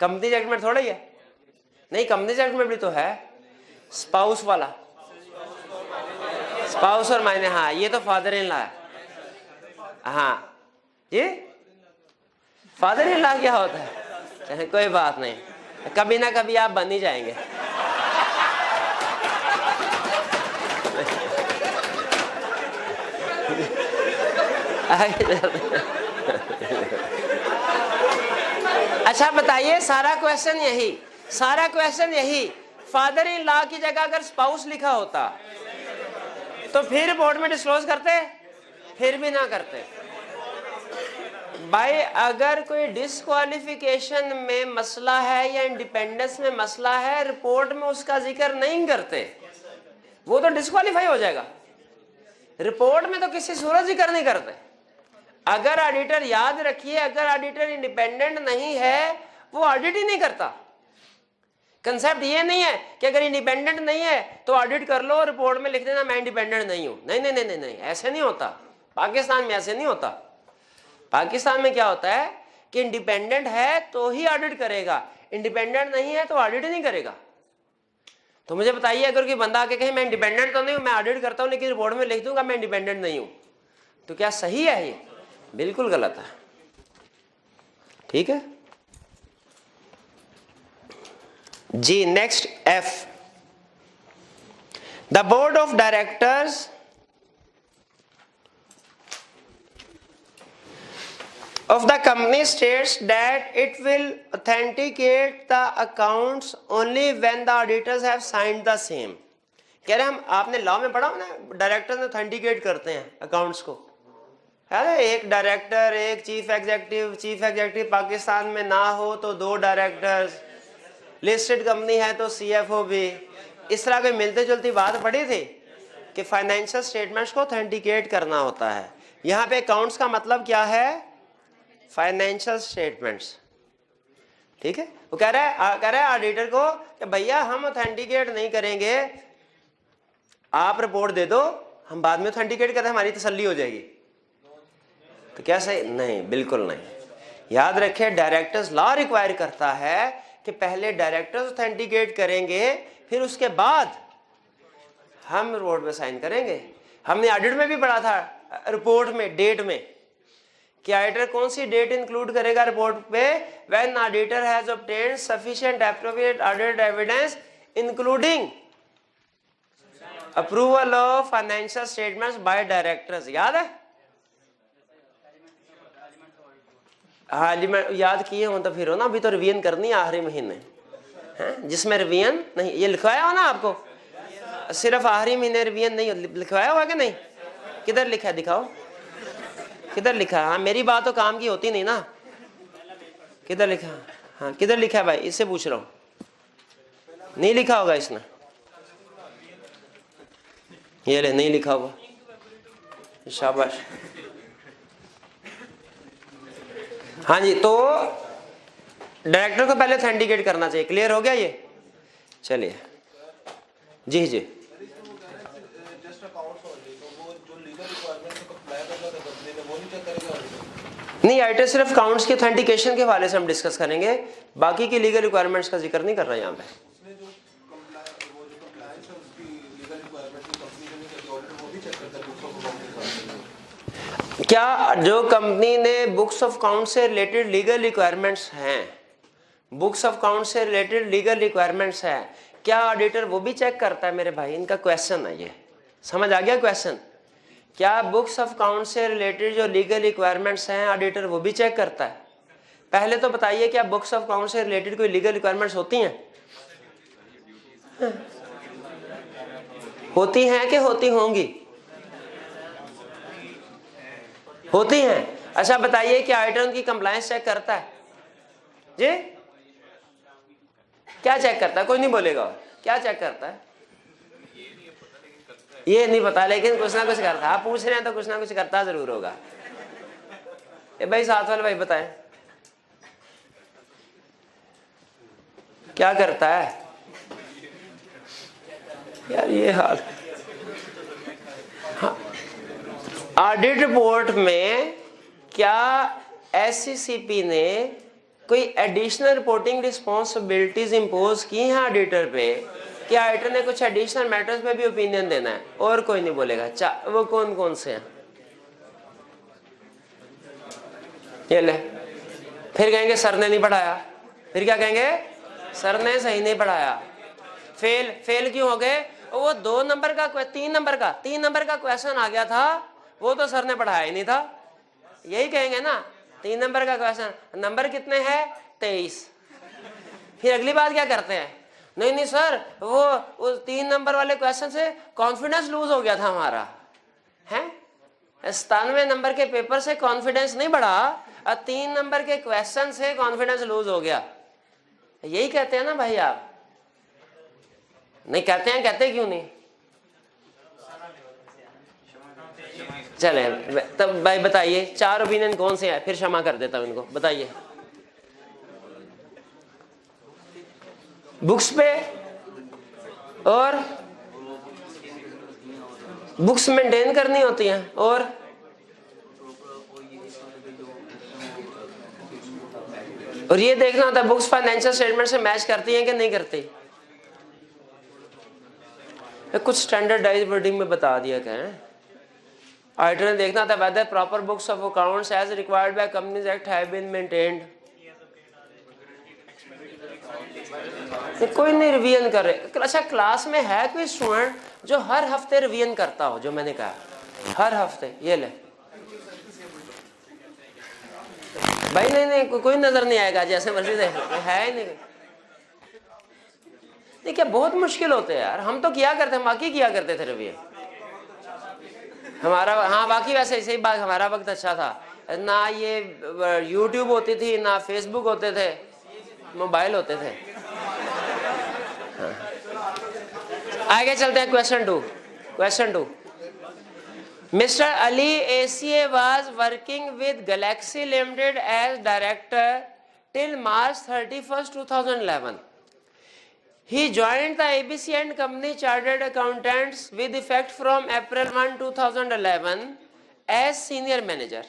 कंपनी एक्ट में थोड़ा ही है। नहीं, कंपनी एक्ट में भी तो है स्पाउस वाला, स्पाउस और मायने, हाँ ये तो फादर इन लॉ है। हाँ ये फादर इन लॉ क्या होता है? कोई बात नहीं, कभी ना कभी आप बन ही जाएंगे। अच्छा बताइए, सारा क्वेश्चन यही फादर इन लॉ की जगह अगर स्पाउस लिखा होता तो फिर रिपोर्ट में डिस्क्लोज करते, फिर भी ना करते। भाई अगर कोई डिस्क्वालिफिकेशन में मसला है या इंडिपेंडेंस में मसला है, रिपोर्ट में उसका जिक्र नहीं करते, वो तो डिस्क्वालीफाई हो जाएगा। रिपोर्ट में तो किसी सूरत जिक्र नहीं करते। अगर ऑडिटर, याद रखिए, अगर ऑडिटर इंडिपेंडेंट नहीं है वो ऑडिट ही नहीं करता। कंसेप्ट ये नहीं है कि अगर इंडिपेंडेंट नहीं है तो ऑडिट कर लो, रिपोर्ट में लिख देना मैं इंडिपेंडेंट नहीं हूं। नहीं नहीं नहीं नहीं नहीं, ऐसे नहीं होता। पाकिस्तान में ऐसे नहीं होता। पाकिस्तान में क्या होता है कि इंडिपेंडेंट है तो ही ऑडिट करेगा, इंडिपेंडेंट नहीं है तो ऑडिट ही नहीं करेगा। तो मुझे बताइए, अगर कोई बंदा आके कहे मैं इंडिपेंडेंट तो नहीं हूं, मैं ऑडिट करता हूं, लेकिन रिपोर्ट में लिख दूंगा मैं इंडिपेंडेंट नहीं हूं, तो क्या सही है? ये बिल्कुल गलत है। ठीक है जी। Next F, the board of directors of the company states that it will authenticate the accounts only when the auditors have signed the same। कह रहे हम, आपने लॉ में पढ़ा हो ना, डायरेक्टर्स ऑथेंटिकेट करते हैं अकाउंट्स को। अरे एक डायरेक्टर, एक चीफ एग्जीक्यूटिव पाकिस्तान में ना हो तो 2 डायरेक्टर्स, लिस्टेड कंपनी है तो CFO भी। इस तरह कोई मिलते जुलती बात पड़ी थी कि फाइनेंशियल स्टेटमेंट्स को ऑथेंटिकेट करना होता है। यहाँ पे अकाउंट्स का मतलब क्या है? Financial statements. ठीक है, वो कह रहा है ऑडिटर को कि भैया हम ऑथेंटिकेट नहीं करेंगे, आप रिपोर्ट दे दो, हम बाद में ऑथेंटिकेट करें, हमारी तसल्ली हो जाएगी। तो क्या सही? नहीं, बिल्कुल नहीं। याद रखें, डायरेक्टर्स लॉ रिक्वायर करता है कि पहले डायरेक्टर्स ऑथेंटिकेट करेंगे, फिर उसके बाद हम रिपोर्ट में साइन करेंगे। हमने ऑडिट में भी पढ़ा था, रिपोर्ट में डेट में, कि ऑडिटर कौन सी डेट इंक्लूड करेगा रिपोर्ट पे? When auditor has obtained sufficient appropriate audit evidence including approval of financial statements bye directors. याद है? हाँ, याद किए हो तो फिर हो ना, अभी तो रिवीजन करनी है आखिरी महीने हैं, जिसमें रिवीजन नहीं, ये लिखवाया हो ना आपको, सिर्फ आखिरी महीने रिवीजन नहीं लिखवाया हुआ कि नहीं? किधर लिखा है? दिखाओ किधर लिखा है? हाँ, मेरी बात तो काम की होती नहीं ना। किधर लिखा? हाँ, किधर लिखा है भाई? इससे पूछ रहा हूँ, नहीं लिखा होगा इसने। ये ले, नहीं लिखा होगा, शाबाश। हाँ जी, तो डायरेक्टर को पहले ऑथेंटिकेट करना चाहिए। क्लियर हो गया ये? चलिए जी जी। नहीं, ऑडिटर सिर्फ अकाउंट्स के ऑथेंटिकेशन के हवाले से हम डिस्कस करेंगे, बाकी की लीगल रिक्वायरमेंट्स का जिक्र नहीं कर रहा यहाँ पे। क्या जो कंपनी ने बुक्स ऑफ अकाउंट से रिलेटेड लीगल रिक्वायरमेंट्स हैं, बुक्स ऑफ अकाउंट से रिलेटेड लीगल रिक्वायरमेंट्स है, क्या ऑडिटर वो भी चेक करता है? मेरे भाई, इनका क्वेश्चन है ये, समझ आ गया क्वेश्चन? क्या बुक्स ऑफ अकाउंट से रिलेटेड जो लीगल रिक्वायरमेंट्स हैं ऑडिटर वो भी चेक करता है? पहले तो बताइए, क्या बुक्स ऑफ अकाउंट से रिलेटेड कोई लीगल रिक्वायरमेंट्स होती हैं? होती हैं कि होती होंगी? होती हैं। अच्छा बताइए, क्या ऑडिटर उनकी कंप्लायंस चेक करता है? जी, क्या चेक करता है? कोई नहीं बोलेगा। क्या चेक करता है? ये नहीं पता, लेकिन कुछ ना कुछ करता है। आप पूछ रहे हैं तो कुछ ना कुछ करता जरूर होगा। ए भाई, साथ वाले भाई बताएं, क्या करता है यार? ये हाल। हाँ, ऑडिट रिपोर्ट में क्या SCCP ने कोई एडिशनल रिपोर्टिंग रिस्पॉन्सिबिलिटीज इंपोज की हैं ऑडिटर पे? कि ऑडिटर ने कुछ एडिशनल मैटर्स पे भी ओपिनियन देना है? और कोई नहीं बोलेगा। वो कौन कौन से हैं? ये ले, फिर कहेंगे सर ने नहीं पढ़ाया। फिर क्या कहेंगे? सर ने सही नहीं पढ़ाया। फेल क्यों हो गए? वो 2 नंबर का 3 नंबर का क्वेश्चन आ गया था, वो तो सर ने पढ़ाया ही नहीं था। यही कहेंगे ना, 3 नंबर का क्वेश्चन, नंबर कितने हैं? 23। फिर अगली बात क्या करते हैं? नहीं नहीं सर, वो उस 3 नंबर वाले क्वेश्चन से कॉन्फिडेंस लूज हो गया था हमारा, है 97 नंबर के पेपर से कॉन्फिडेंस नहीं बढ़ा और 3 नंबर के क्वेश्चन से कॉन्फिडेंस लूज हो गया। यही कहते हैं ना भाई आप? नहीं कहते हैं? कहते क्यों नहीं? चले तब भाई बताइए 4 ओपिनियन कौन से हैं, फिर क्षमा कर देता हूं इनको। बताइए बुक्स पे, और बुक्स मेंटेन करनी होती हैं, और ये देखना होता है बुक्स फाइनेंशियल स्टेटमेंट से मैच करती हैं कि नहीं करती। कुछ स्टैंडर्डाइज वर्डिंग में बता दिया क्या है। ऑडिटर ने देखना था whether proper books of accounts as required by Companies Act have been maintained। कोई नहीं रिवीजन कर रहे। अच्छा क्लास में है कोई स्टूडेंट जो हर हफ्ते रिवीजन करता हो? जो मैंने कहा हर हफ्ते, ये ले भाई। नहीं नहीं कोई नजर नहीं आएगा, जैसे मर्जी देख है ही नहीं। क्या बहुत मुश्किल होते हैं यार। हम तो किया करते, हम बाकी किया करते थे रिवीजन हमारा। हाँ बाकी वैसे सही बात, हमारा वक्त अच्छा था ना, ये YouTube होती थी ना, फेसबुक होते थे, मोबाइल होते थे। हाँ। आगे चलते हैं question 2। Mr. Ali ACA was working with Galaxy Limited as director till March 31st, 2011. He joined the ABC and Company Chartered Accountants with effect from April 1, 2011 as senior manager.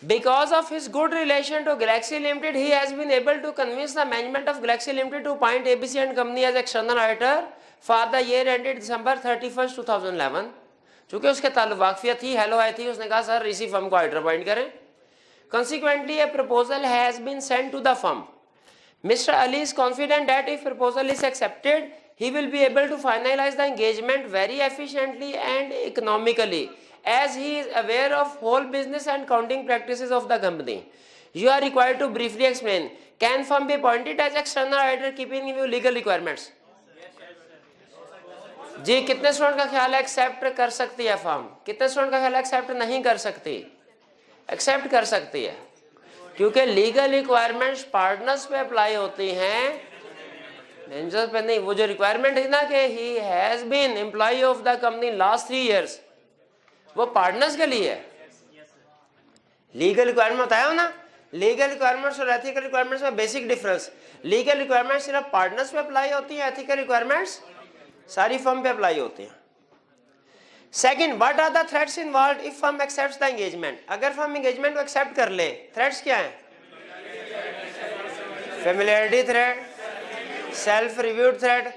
Because of his good relation to Galaxy Limited, he has been able to convince the management of Galaxy Limited to appoint ABC and Company as external auditor for the year ended December 31st, 2011. चूंकि उसके ताल्लुक वाकफियत थी, hello आई थी, उसने कहा sir इसी firm को auditor appoint करें। Consequently, a proposal has been sent to the firm. Mr. Ali is confident that if proposal is accepted, he will be able to finalize the engagement very efficiently and economically, as he is aware of whole business and accounting practices of the company. You are required to briefly explain. Can firm be appointed as external auditor keeping in view legal requirements? जी कितने student का ख्याल है accept कर सकती है firm? कितने student का ख्याल है एक्सेप्ट नहीं कर सकती? एक्सेप्ट कर सकती है, क्योंकि लीगल रिक्वायरमेंट्स पार्टनर्स पे अप्लाई होती हैं, मैनेजर पे नहीं। वो जो रिक्वायरमेंट है ना कि he has been employ of the company last 3 years, वो पार्टनर्स के लिए है। लीगल रिक्वायरमेंट बताया हो ना, लीगल रिक्वायरमेंट्स और एथिकल रिक्वायरमेंट्स में बेसिक डिफरेंस। लीगल रिक्वायरमेंट्स सिर्फ पार्टनर्स पे अप्लाई होती है, एथिकल रिक्वायरमेंट्स सारी फर्म पे अप्लाई होती हैं। Second, what are the threats involved if firm accepts the engagement? अगर फर्म एंगेजमेंट को एक्सेप्ट कर ले, थ्रेट्स क्या हैं? Familiarity threat, self reviewed threat,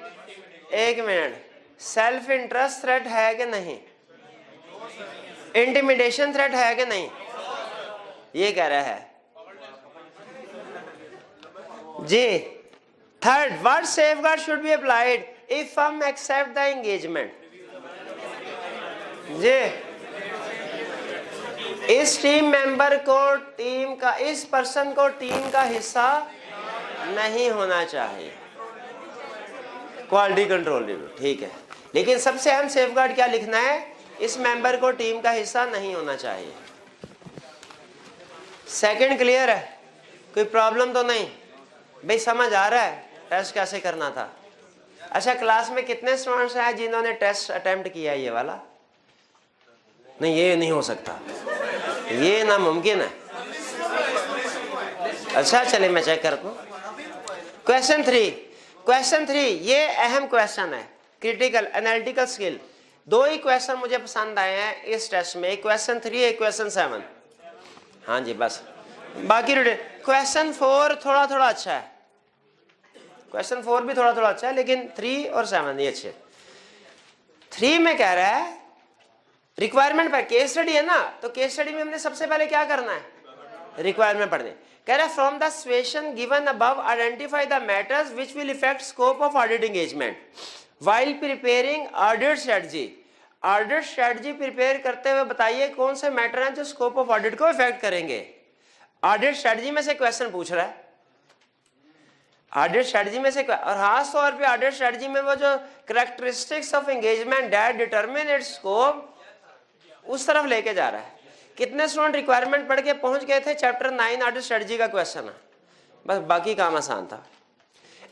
एक मिनट, सेल्फ इंटरेस्ट थ्रेट है कि नहीं? इंटिमिडेशन थ्रेट है कि नहीं? ये कह रहा है जी। Third, what safeguard should be applied if firm accept the engagement? जी इस टीम मेंबर को टीम का, इस पर्सन को टीम का हिस्सा नहीं होना चाहिए। क्वालिटी कंट्रोल रिव्यू, ठीक है, लेकिन सबसे अहम सेफगार्ड क्या लिखना है? इस मेंबर को टीम का हिस्सा नहीं होना चाहिए। सेकंड क्लियर है? कोई प्रॉब्लम तो नहीं? भाई समझ आ रहा है टेस्ट कैसे करना था? अच्छा क्लास में कितने स्टूडेंट्स हैं जिन्होंने टेस्ट अटेम्प्ट किया ये वाला? नहीं ये नहीं हो सकता, ये नामुमकिन है। अच्छा चले मैं चेक करता हूँ। क्वेश्चन 3 ये अहम क्वेश्चन है, क्रिटिकल एनालिटिकल स्किल। 2 ही क्वेश्चन मुझे पसंद आए हैं इस टेस्ट में, एक क्वेश्चन 3 एक क्वेश्चन 7। हाँ जी बस, बाकी क्वेश्चन 4 थोड़ा थोड़ा अच्छा है, क्वेश्चन 4 भी थोड़ा थोड़ा अच्छा है, लेकिन 3 और 7 ये अच्छे। 3 में कह रहा है रिक्वायरमेंट पर, केस स्टडी है ना, तो केस स्टडी में हमने सबसे पहले क्या करना है? रिक्वायरमेंट पढ़ने। कह रहा है from the situation given above identify the matters which will effect scope of audit engagement while preparing audit strategy. Audit strategy prepare करते हुए बताइए कौन से मैटर हैं जो स्कोप ऑफ ऑडिट को इफेक्ट करेंगे। ऑडिट स्ट्रेटजी में से क्वेश्चन पूछ रहा है। ऑडिट स्ट्रेटजी में से और खास तौर पे ऑडिट स्ट्रेटजी में वो जो characteristics of engagement that determine it's scope उस तरफ लेके जा रहा है। कितने स्टूडेंट रिक्वायरमेंट पढ़ के पहुंच गए थे? चैप्टर 9 ऑडिट स्ट्रेटजी का क्वेश्चन है, बस बाकी काम आसान था।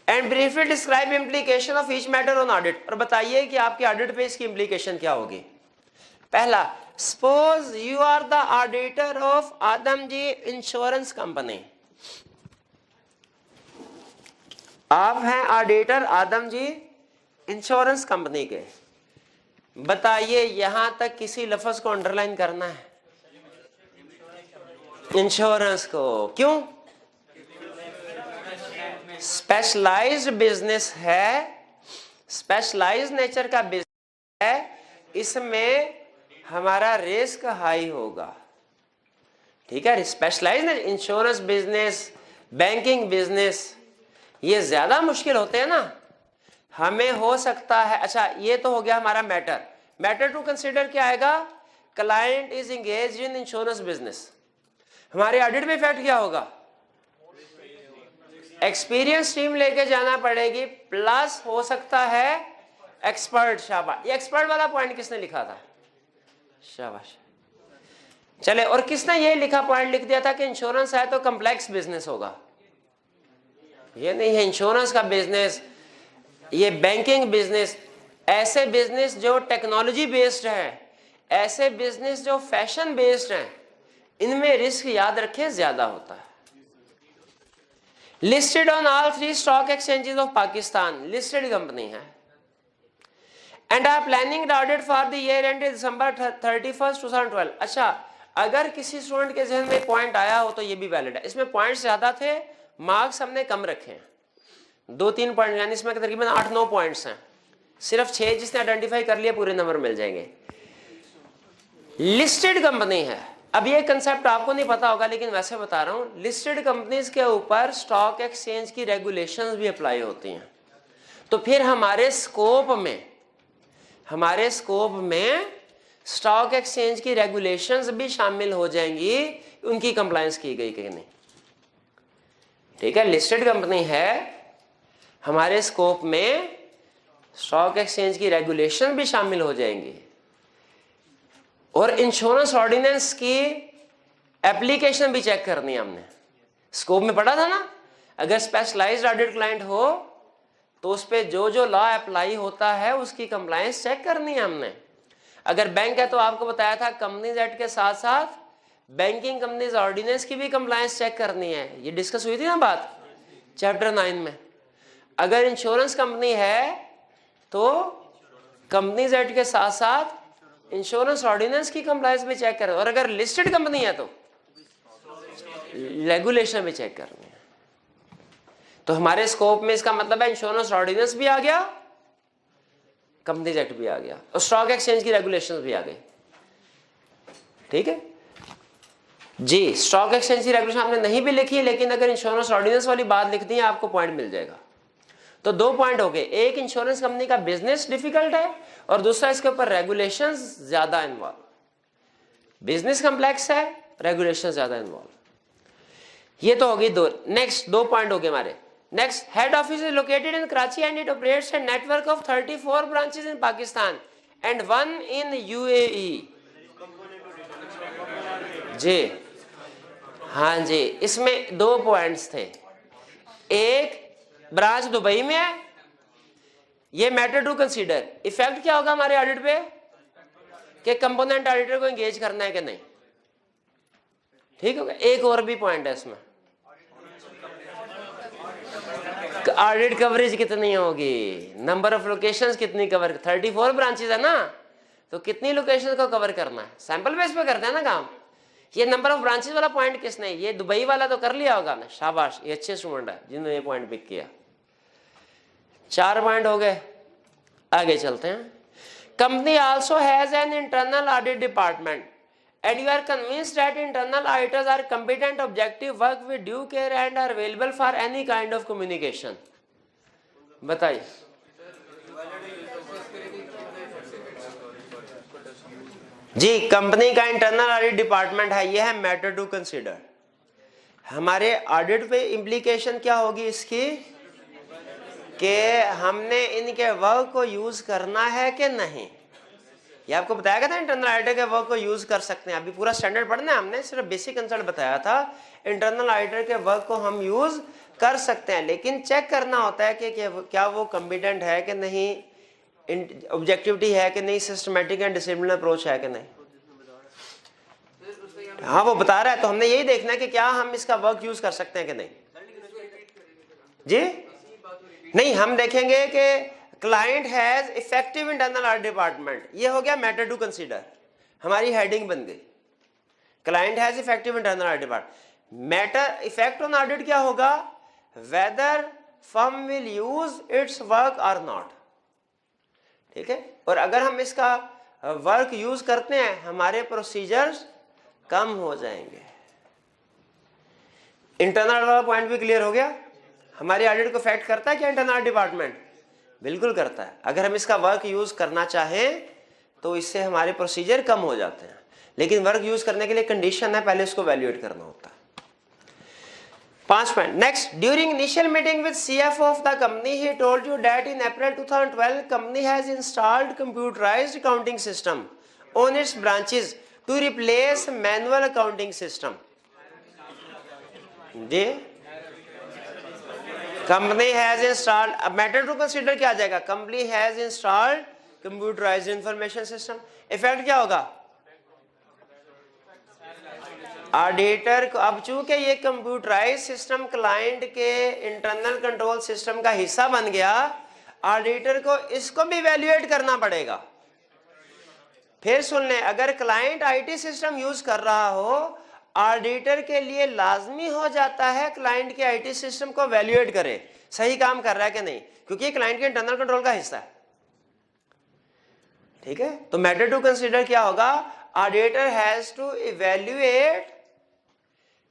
And briefly describe implication of each matter on audit, और बताइए कि आपके ऑडिट पे इसकी इम्प्लीकेशन क्या होगी। पहला, suppose you are the auditor of Adamjee insurance company. आप हैं ऑडिटर आदमजी इंश्योरेंस कंपनी के। बताइए यहां तक किसी लफ्ज को अंडरलाइन करना है, इंश्योरेंस को। क्यों? स्पेशलाइज्ड बिजनेस है, स्पेशलाइज्ड नेचर का बिजनेस है, इसमें हमारा रिस्क हाई होगा। ठीक है, specialized insurance business, banking business, ये ज्यादा मुश्किल होते हैं ना। हमें हो सकता है, अच्छा ये तो हो गया हमारा मैटर। मैटर टू कंसीडर क्या आएगा? Client is engaged in insurance business. हमारे ऑडिट में इफेक्ट क्या होगा? एक्सपीरियंस टीम लेके जाना पड़ेगी, प्लस हो सकता है एक्सपर्ट। शाबाश, ये एक्सपर्ट वाला पॉइंट किसने लिखा था? शाबाश। चले, और किसने ये लिखा पॉइंट लिख दिया था कि इंश्योरेंस है तो कॉम्प्लेक्स बिजनेस होगा? ये नहीं है। इंश्योरेंस का बिजनेस, ये बैंकिंग बिजनेस, ऐसे बिजनेस जो टेक्नोलॉजी बेस्ड है, ऐसे बिजनेस जो फैशन बेस्ड हैं, इनमें रिस्क याद रखें ज्यादा होता है। Listed on all 3 stock exchanges of Pakistan, listed company है। And are planning the audit for the year end December 31, 2012। अच्छा, अगर किसी स्टूडेंट के जहन में पॉइंट आया हो तो ये भी वैलिड है। इसमें पॉइंट्स ज्यादा थे, मार्क्स हमने कम रखे हैं, 2-3 पॉइंट, यानी इसमें तकरीबन 8-9 पॉइंट्स हैं। सिर्फ 6 जिसने आइडेंटिफाई कर लिया पूरे नंबर मिल जाएंगे। लिस्टेड कंपनी है। अब ये कंसेप्ट आपको नहीं पता होगा, लेकिन वैसे बता रहा हूं, लिस्टेड कंपनीज के ऊपर स्टॉक एक्सचेंज की रेगुलेशंस भी अप्लाई होती हैं। तो फिर हमारे स्कोप में स्टॉक एक्सचेंज की रेगुलेशंस भी शामिल हो जाएंगी, उनकी कंप्लायंस की गई कि नहीं। ठीक है, लिस्टेड कंपनी है, हमारे स्कोप में स्टॉक एक्सचेंज की रेगुलेशन भी शामिल हो जाएंगी, और इंश्योरेंस ऑर्डिनेंस की एप्लीकेशन भी चेक करनी है हमने। स्कोप में पढ़ा था ना, अगर स्पेशलाइज्ड ऑडिट क्लाइंट हो तो उस पर जो जो लॉ अप्लाई होता है उसकी कंप्लायंस चेक करनी है हमने। अगर बैंक है तो आपको बताया था कंपनीज एक्ट के साथ साथ बैंकिंग कंपनीज ऑर्डिनेंस की भी कंप्लायंस चेक करनी है। ये डिस्कस हुई थी ना बात चैप्टर 9 में। अगर इंश्योरेंस कंपनी है तो कंपनीज एक्ट के साथ साथ इंश्योरेंस ऑर्डिनेंस की कंप्लायंस भी चेक करें, और अगर लिस्टेड कंपनी है तो रेगुलेशन भी चेक करनी है। तो हमारे स्कोप में इसका मतलब है इंश्योरेंस ऑर्डिनेंस भी आ गया, कंपनीज एक्ट भी आ गया, और स्टॉक एक्सचेंज की रेगुलेशंस भी आ गई। ठीक है जी, स्टॉक एक्सचेंज की रेगुलेशन आपने नहीं भी लिखी, लेकिन अगर इंश्योरेंस ऑर्डिनेंस वाली बात लिख दी है आपको पॉइंट मिल जाएगा। तो 2 पॉइंट हो गए, एक इंश्योरेंस कंपनी का बिजनेस डिफिकल्ट है, और दूसरा इसके ऊपर रेगुलेशंस ज्यादा इन्वॉल्व। बिजनेस कॉम्प्लेक्स है, रेगुलेशन ज्यादा इन्वॉल्व। ये तो हो गई 2। नेक्स्ट 2 पॉइंट हो गए हमारे। Next, head office is located in Karachi and it operates a network of 34 branches in Pakistan and 1 in UAE. जी हाँ जी, इसमें 2 पॉइंट्स थे। एक, ब्रांच दुबई में है, ये मैटर टू कंसीडर। इफेक्ट क्या होगा हमारे ऑडिट पे कि कंपोनेंट ऑडिटर को एंगेज करना है कि नहीं। ठीक होगा। एक और भी पॉइंट है इसमें, ऑडिट कवरेज कितनी होगी, नंबर ऑफ लोकेशंस कितनी कवर, 34 ब्रांचेस है ना, तो कितनी लोकेशन को कवर करना है। सैंपल बेस पे करते हैं ना काम। ये नंबर ऑफ ब्रांचेस वाला पॉइंट किसने, ये दुबई वाला तो कर लिया होगा ना, शाबाश, ये अच्छे स्टूडेंट है जिन्होंने ये पॉइंट पिक किया। 4 पॉइंट हो गए, आगे चलते हैं। Company also has an internal audit department and you are convinced that internal auditors are competent, objective, work with due care and are available for any kind of communication. बताइए। जी, company का internal audit department है, ये है matter to consider. हमारे audit पे implication क्या होगी इसकी, कि हमने इनके वर्क को यूज करना है कि नहीं। ये आपको बताया गया था इंटरनल ऑडिटर के वर्क को यूज कर सकते हैं। अभी पूरा स्टैंडर्ड पढ़ना है हमने, सिर्फ बेसिक कंसेप्ट बताया था। इंटरनल ऑडिटर के वर्क को हम यूज कर सकते हैं, लेकिन चेक करना होता है कि क्या वो कॉम्पिटेंट है कि नहीं, ऑब्जेक्टिविटी है कि नहीं, सिस्टमेटिक एंड डिसिप्लिन अप्रोच है कि नहीं। हाँ वो बता रहा है, तो हमने यही देखना है कि क्या हम इसका वर्क यूज कर सकते हैं कि नहीं। जी नहीं, हम देखेंगे कि client has effective internal audit department, ये हो गया मैटर टू कंसीडर, हमारी हेडिंग बन गई। Client has effective internal audit department. Matter effect on audit क्या होगा, whether firm will use its work और नॉट। ठीक है, और अगर हम इसका वर्क यूज करते हैं हमारे प्रोसीजर्स कम हो जाएंगे। इंटरनल वाला पॉइंट भी क्लियर हो गया। हमारी ऑडिट को इफेक्ट करता है क्या इंटरनल डिपार्टमेंट? बिल्कुल करता है। अगर हम इसका वर्क यूज करना चाहें तो इससे हमारे प्रोसीजर कम हो जाते हैं, लेकिन वर्क यूज करने के लिए कंडीशन है, पहले इसको वैल्यूएट करना होता है। 5 point. Next, during initial meeting with CFO of the company he told you that in April 2012 company has installed computerized accounting system on its branches to replace manual accounting system. जी, company has installed, अब matter to consider क्या आ जाएगा, company has installed computerized information system. Effect क्या होगा, auditor को, अब चूंकि ये कंप्यूटराइज सिस्टम क्लाइंट के इंटरनल कंट्रोल सिस्टम का हिस्सा बन गया, ऑडिटर को इसको भी वैल्यूएट करना पड़ेगा। फिर सुन लें, अगर क्लाइंट आईटी सिस्टम यूज कर रहा हो, ऑडिटर के लिए लाजमी हो जाता है क्लाइंट के आईटी सिस्टम को वैल्यूएट करे, सही काम कर रहा है कि नहीं, क्योंकि क्लाइंट के इंटरनल कंट्रोल का हिस्सा है। ठीक है, तो मैटर टू कंसीडर क्या होगा, auditor has to evaluate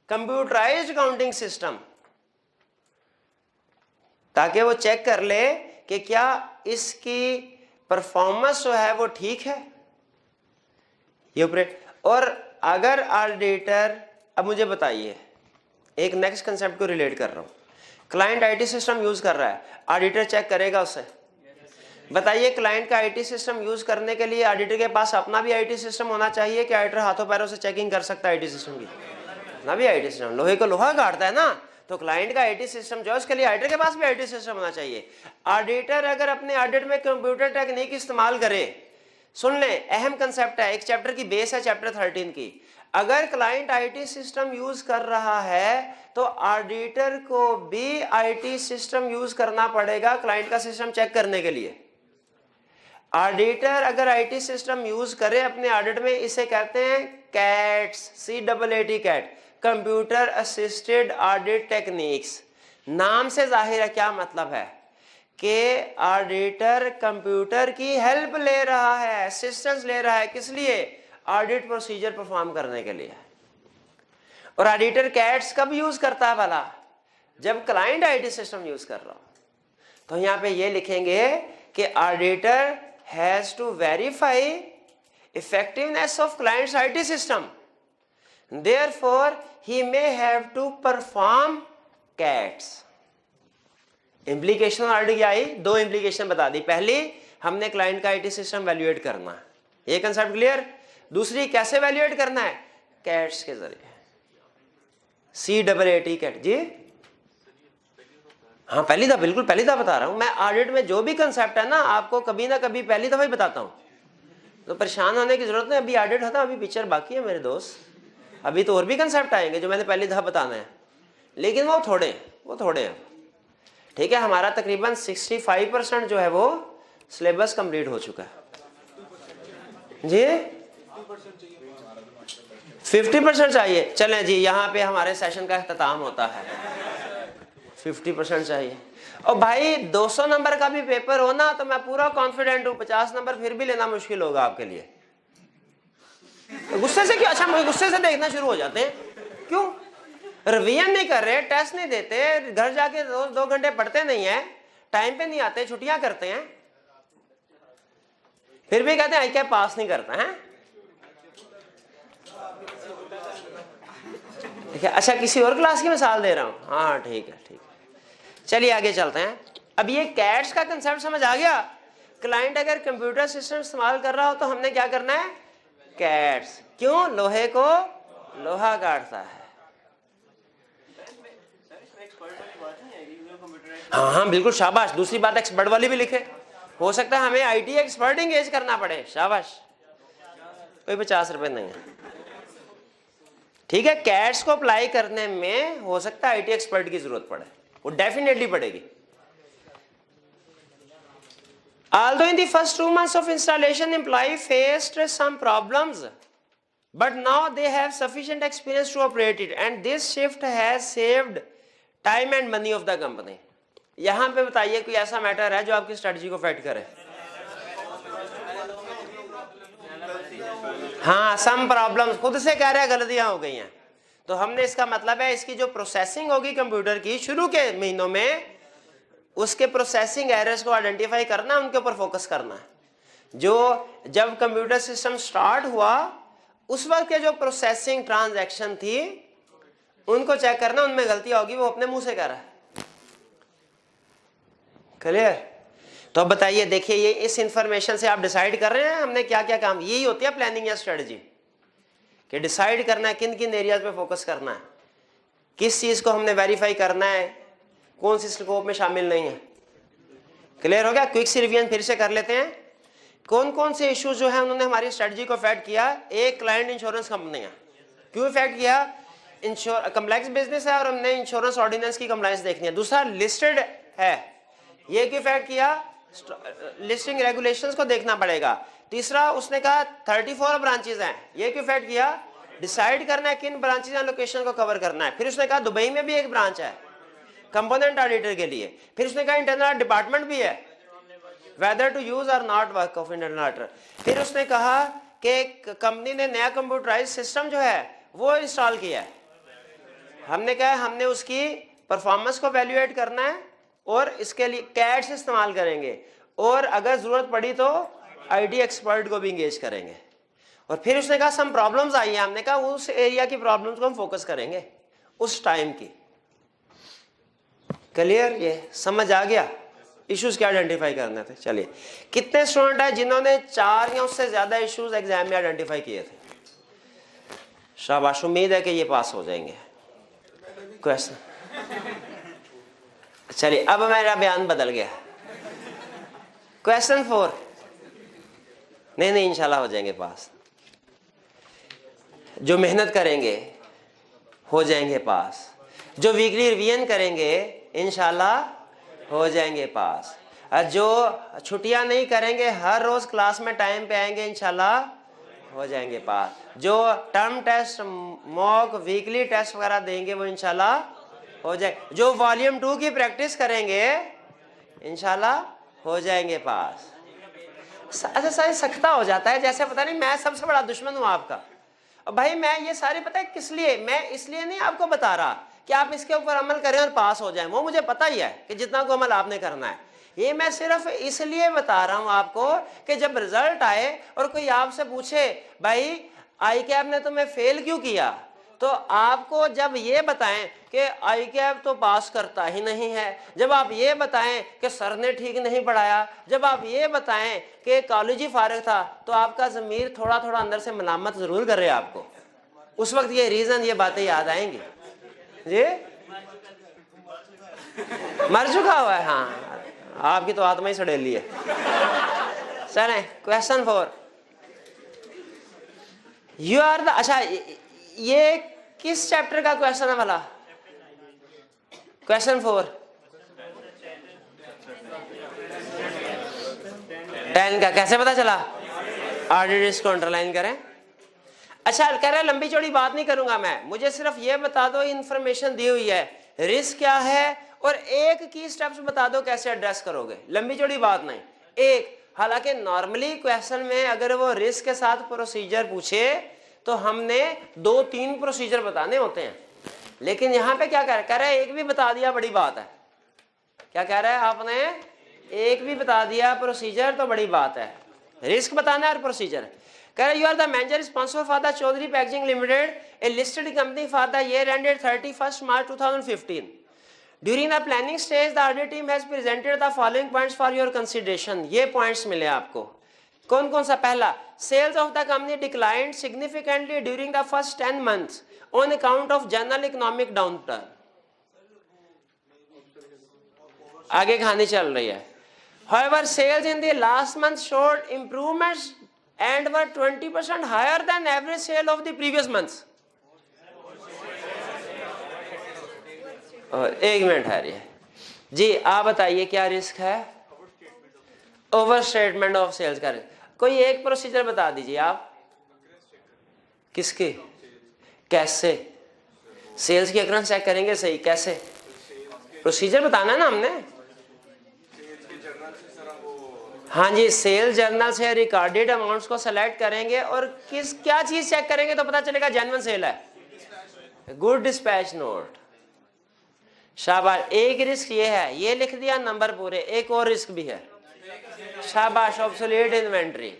computerized accounting system, ताकि वो चेक कर ले कि क्या इसकी परफॉर्मेंस जो है वो ठीक है ये ऑपरेट। और अगर ऑडिटर, अब मुझे बताइए, एक नेक्स्ट कंसेप्ट को रिलेट कर रहा हूं, क्लाइंट आईटी सिस्टम यूज कर रहा है, ऑडिटर चेक करेगा उससे। बताइए, क्लाइंट का आईटी सिस्टम यूज करने के लिए ऑडिटर के पास अपना भी आईटी सिस्टम होना चाहिए कि ऑडिटर हाथों पैरों से चेकिंग कर सकता है आईटी सिस्टम की? अपना भी आईटी सिस्टम, लोहे को लोहा काटता है ना, तो क्लाइंट का आईटी सिस्टम जो है उसके लिए ऑडिटर के पास भी आईटी सिस्टम होना चाहिए। ऑडिटर अगर अपने ऑडिट में कंप्यूटर टेक्निक इस्तेमाल करे, सुन ले, अहम कंसेप्ट है, एक चैप्टर की बेस है चैप्टर 13 की। अगर क्लाइंट आईटी सिस्टम यूज कर रहा है तो ऑडिटर को भी आईटी सिस्टम यूज करना पड़ेगा क्लाइंट का सिस्टम चेक करने के लिए। ऑडिटर अगर आईटी सिस्टम यूज करे अपने ऑडिट में, इसे कहते हैं CAATs, CAAT CAAT, computer assisted audit techniques. नाम से जाहिर है क्या मतलब है कि ऑडिटर कंप्यूटर की हेल्प ले रहा है, असिस्टेंस ले रहा है, किस लिए, ऑडिट प्रोसीजर परफॉर्म करने के लिए। और ऑडिटर कैट्स कब यूज करता है भला, जब क्लाइंट आईटी सिस्टम यूज कर रहा हो। तो यहां पे ये लिखेंगे कि auditor has to verify effectiveness of clients IT system, therefore he may have to perform CAATs. Implication audit क्या आई, 2 इम्प्लीकेशन बता दी। पहली, हमने क्लाइंट का आईटी सिस्टम वैल्यूएट करना है, ये कंसेप्ट क्लियर। दूसरी, कैसे वैल्यूएट करना है, कैट्स के जरिए, CAAT कैट। जी हाँ, पहली दफा, बिल्कुल पहली दफा बता रहा हूं मैं। ऑडिट में जो भी कंसेप्ट है ना, आपको कभी ना कभी पहली दफा ही बताता हूं, तो परेशान होने की जरूरत नहीं। अभी ऑडिट होता, अभी पिक्चर बाकी है मेरे दोस्त, अभी तो और भी कंसेप्ट आएंगे जो मैंने पहली दफा बताना है, लेकिन वो थोड़े हैं। ठीक है, हमारा तकरीबन 65% जो है वो सिलेबस कंप्लीट हो चुका है। जी 50% चाहिए, चलें जी, यहाँ पे हमारे सेशन का अख्ताम होता है। 50% चाहिए। और भाई 200 नंबर का भी पेपर हो ना, तो मैं पूरा कॉन्फिडेंट हूँ 50 नंबर फिर भी लेना मुश्किल होगा आपके लिए। तो गुस्से से क्यों, अच्छा मुझे गुस्से से देखना शुरू हो जाते हैं, क्यों? रिवीजन नहीं कर रहे, टेस्ट नहीं देते, घर जाके 2 घंटे पढ़ते नहीं है, टाइम पे नहीं आते, छुट्टियां करते हैं, फिर भी कहते हैं क्या पास नहीं करता है। ठीक है, अच्छा किसी और क्लास की मिसाल दे रहा हूं, हाँ ठीक है। चलिए आगे चलते हैं। अब ये कैट्स का कंसेप्ट समझ आ गया। क्लाइंट अगर कंप्यूटर सिस्टम इस्तेमाल कर रहा हो तो हमने क्या करना है, कैट्स। क्यों? लोहे को लोहा काटता है। हाँ हाँ बिल्कुल, शाबाश। दूसरी बात एक्सपर्ट वाली भी लिखे, हो सकता है हमें आईटी एक्सपर्ट इंगेज करना पड़े, शाबाश। कोई 50 रुपए नहीं है, ठीक है। कैट्स को अप्लाई करने में हो सकता है आईटी एक्सपर्ट की जरूरत पड़े, वो डेफिनेटली पड़ेगी। Although in the first 2 months of installation, employee faced some problems, but now they have sufficient experience to operate it, and this shift has saved time and money of the company. यहां पे बताइए कोई ऐसा matter है जो आपकी strategy को affect करे? हाँ, सम प्रॉब्लम्स, खुद से कह रहे हैं गलतियां हो गई हैं, तो हमने इसका मतलब है इसकी जो प्रोसेसिंग होगी कंप्यूटर की शुरू के महीनों में, उसके प्रोसेसिंग एरर्स को आइडेंटिफाई करना, उनके ऊपर फोकस करना है। जो जब कंप्यूटर सिस्टम स्टार्ट हुआ उस वक्त के जो प्रोसेसिंग ट्रांजैक्शन थी उनको चेक करना, उनमें गलती होगी, वो अपने मुंह से कह रहा है। क्लियर? तो अब बताइए, देखिए ये इस इंफॉर्मेशन से आप डिसाइड कर रहे हैं हमने क्या क्या काम, यही होती है प्लानिंग या स्ट्रेटजी, कि डिसाइड करना है किन किन एरियाज पे फोकस करना है, किस चीज को हमने वेरीफाई करना है, कौन सी स्कोप में शामिल नहीं है। क्लियर हो गया? क्विक सी रिवीजन फिर से कर लेते हैं। कौन कौन से इश्यूज जो है उन्होंने हमारी स्ट्रेटजी को इफेक्ट किया? एक, क्लाइंट इंश्योरेंस कंपनियां, क्यों इफेक्ट किया? कम्प्लेक्स बिजनेस है और हमने इंश्योरेंस ऑर्डिनेंस की कंप्लायंस देखनी है। दूसरा, लिस्टेड है, ये क्यों इफेक्ट किया? लिस्टिंग रेगुलेशंस को देखना पड़ेगा। तीसरा, उसने कहा 34 ब्रांचेस हैं, ये क्यों इफेक्ट किया? डिसाइड करना है किन ब्रांचेस या लोकेशन को कवर करना है। फिर उसने कहा दुबई में भी एक ब्रांच है कंपोनेंट ऑडिटर के लिए। फिर उसने कहा इंटरनल डिपार्टमेंट भी है, वेदर टू यूज और not work of internal auditor. फिर उसने कहा कि कंपनी ने नया कंप्यूटराइज सिस्टम जो है वो इंस्टॉल किया है, हमने कहा हमने उसकी परफॉर्मेंस को वैल्यूएट करना है और इसके लिए कैट्स इस्तेमाल करेंगे, और अगर जरूरत पड़ी तो आईटी एक्सपर्ट को भी इंगेज करेंगे। और फिर उसने कहा सम प्रॉब्लम्स आई हैं, हमने कहा उस एरिया की प्रॉब्लम्स को हम फोकस करेंगे उस टाइम की। क्लियर? ये समझ आ गया? इश्यूज क्या आइडेंटिफाई करने थे। चलिए, कितने स्टूडेंट है जिन्होंने 4 या उससे ज्यादा इश्यूज एग्जाम में आइडेंटिफाई किए थे? शाबाश, उम्मीद है कि ये पास हो जाएंगे। क्वेश्चन? चलिए, अब मेरा बयान बदल गया। क्वेश्चन 4, नहीं इंशाल्लाह हो जाएंगे पास, जो मेहनत करेंगे हो जाएंगे पास, जो वीकली रिवीजन करेंगे इंशाल्लाह हो जाएंगे पास, और जो छुट्टियां नहीं करेंगे हर रोज क्लास में टाइम पे आएंगे इंशाल्लाह हो जाएंगे पास, जो term test, mock, weekly test वगैरह देंगे वो इंशाल्लाह हो जाए, जो वॉल्यूम 2 की प्रैक्टिस करेंगे इंशाल्लाह हो जाएंगे पास। ऐसा सारी सख्ता हो जाता है जैसे पता नहीं मैं सबसे बड़ा दुश्मन हूं आपका। और भाई मैं ये सारे पता है किस लिए, मैं इसलिए नहीं आपको बता रहा कि आप इसके ऊपर अमल करें और पास हो जाएं, वो मुझे पता ही है कि जितना को अमल आपने करना है। ये मैं सिर्फ इसलिए बता रहा हूं आपको कि जब रिजल्ट आए और कोई आपसे पूछे भाई आई कैप ने तुम्हें फेल क्यों किया, तो आपको जब ये बताएं कि आई कैप तो पास करता ही नहीं है, जब आप ये बताएं कि सर ने ठीक नहीं पढ़ाया, जब आप ये बताएं कि कॉलेज ही फारिग था, तो आपका ज़मीर थोड़ा थोड़ा अंदर से मलामत जरूर करे आपको। उस वक्त ये रीजन, ये बातें याद आएंगी। जी मर चुका हुआ है, हाँ आपकी तो आत्मा ही सड़ेली है। चले क्वेश्चन 4, यू आर द, अच्छा ये किस चैप्टर का क्वेश्चन है वाला? क्वेश्चन 4 10 का, कैसे पता चला? ऑडिट रिस्क को अंडरलाइन करें। अच्छा कह रहे लंबी चौड़ी बात नहीं करूंगा मैं, मुझे सिर्फ ये बता दो इंफॉर्मेशन दी हुई है, रिस्क क्या है और एक की स्टेप्स बता दो कैसे एड्रेस करोगे। लंबी चौड़ी बात नहीं, एक। हालांकि नॉर्मली क्वेश्चन में अगर वो रिस्क के साथ प्रोसीजर पूछे तो हमने 2-3 प्रोसीजर बताने होते हैं, लेकिन यहाँ पे क्या कह रहा है एक भी बता दिया बड़ी बात है। क्या कह रहा है आपने? एक भी बता दिया प्रोसीजर तो बड़ी बात है, रिस्क बताना है और प्रोसीजर। कह रहा है you are the manager responsible for the Chaudhary packaging limited, a listed company for the year ended 31 March 2015। During the planning stage the audit team has presented the following points for your consideration. ये points मिले आपको। कौन कौन सा? पहला, sales of the company declined significantly during the first 10 months on account of general economic downturn. आगे कहानी चल रही है। However, sales in the last month showed improvements and were 20% higher than average sale of the previous months. एक minute है ये जी, आप बताइए क्या रिस्क है? ओवर स्टेटमेंट ऑफ सेल्स का रिस्क। कोई एक प्रोसीजर बता दीजिए आप। किसके? कैसे? सेल्स की अकाउंट चेक करेंगे, सही, कैसे? प्रोसीजर बताना है ना हमने। हाँ जी, सेल जर्नल से रिकॉर्डेड अमाउंट्स को सेलेक्ट करेंगे और क्या चीज चेक करेंगे तो पता चलेगा जेन्युइन सेल है। Good dispatch note. शाबाश। एक रिस्क ये है, ये लिख दिया नंबर पूरे। एक और रिस्क भी है, शाबाश, ऑब्सोलीट इन्वेंट्री।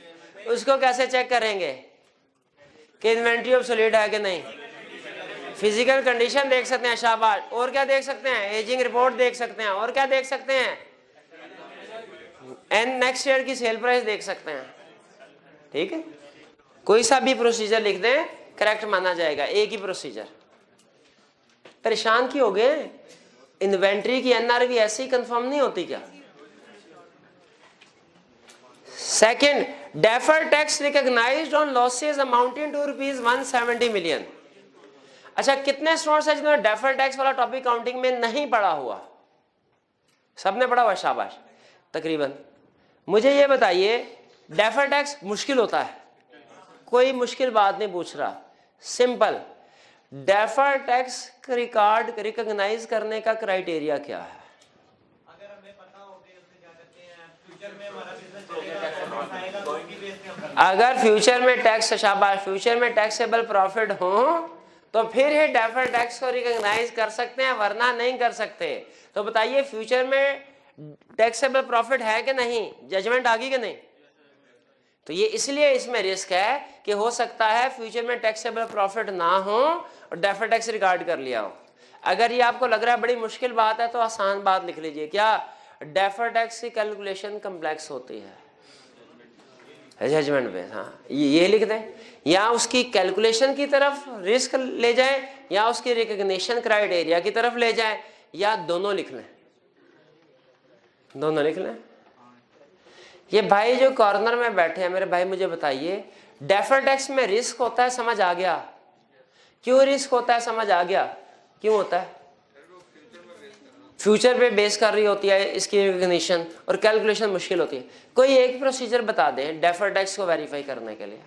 उसको कैसे चेक करेंगे कि इन्वेंट्री ऑब्सोलीट है कि नहीं? फिजिकल कंडीशन देख सकते हैं, शाबाश। और क्या देख सकते हैं? एजिंग रिपोर्ट देख सकते हैं। और क्या देख सकते हैं? एंड नेक्स्ट ईयर की सेल प्राइस देख सकते हैं। ठीक है, कोई सा भी प्रोसीजर लिख दें करेक्ट माना जाएगा। एक ही प्रोसीजर। परेशान क्यों हो गए? इन्वेंट्री की एनआरवी ऐसे ही कंफर्म नहीं होती क्या? Second, deferred tax recognised on losses amounting to ₹170 million. अच्छा, कितने स्टूडेंट्स हैं जिन्होंने डेफर्ड टैक्स वाला टॉपिक काउंटिंग में नहीं पढ़ा हुआ? सबने पढ़ा हुआ, शाबाश, तकरीबन। मुझे ये बताइए, डेफर्ड टैक्स मुश्किल होता है? कोई मुश्किल बात नहीं पूछ रहा, simple. Deferred tax record recognise करने का क्राइटेरिया क्या है? अगर हमें पता हो कि उसमें क्या करते हैं, फ्यूचर में हमारा बिजनेस चलेगा तो उनकी बेस पे हम करते हैं। अगर फ्यूचर में टैक्स, शाबाश, फ्यूचर में टैक्सेबल प्रॉफिट हो तो फिर ही डेफर्ड टैक्स को रिकॉग्नाइज कर सकते हैं, वरना नहीं कर सकते। तो बताइए, फ्यूचर में टैक्सेबल प्रॉफिट है कि नहीं? जजमेंट आ गई कि नहीं? तो ये इसलिए इसमें रिस्क है कि हो सकता है फ्यूचर में टैक्सेबल प्रॉफिट ना हो और डेफर्ड टैक्स रिकॉर्ड कर लिया हो। अगर ये आपको लग रहा है बड़ी मुश्किल बात है तो आसान बात लिख लीजिए। क्या? डेफर्ड टैक्स की कैलकुलेशन कम्प्लेक्स होती है जजमेंट में। हाँ, ये लिख दें, या उसकी कैलकुलेशन की तरफ रिस्क ले जाए या उसकी रिकॉग्निशन क्राइटेरिया की तरफ ले जाए, या दोनों लिख लें। दोनों लिख लें। ये भाई जो कॉर्नर में बैठे हैं मेरे भाई, मुझे बताइए, डेफर्ड टैक्स में रिस्क होता है, समझ आ गया? क्यों रिस्क होता है, समझ आ गया? क्यों होता है? फ्यूचर पे बेस कर रही होती है इसकी रिकॉग्निशन, और कैलकुलेशन मुश्किल होती है। कोई एक प्रोसीजर बता दें डेफर्ड टैक्स को वेरीफाई करने के लिए।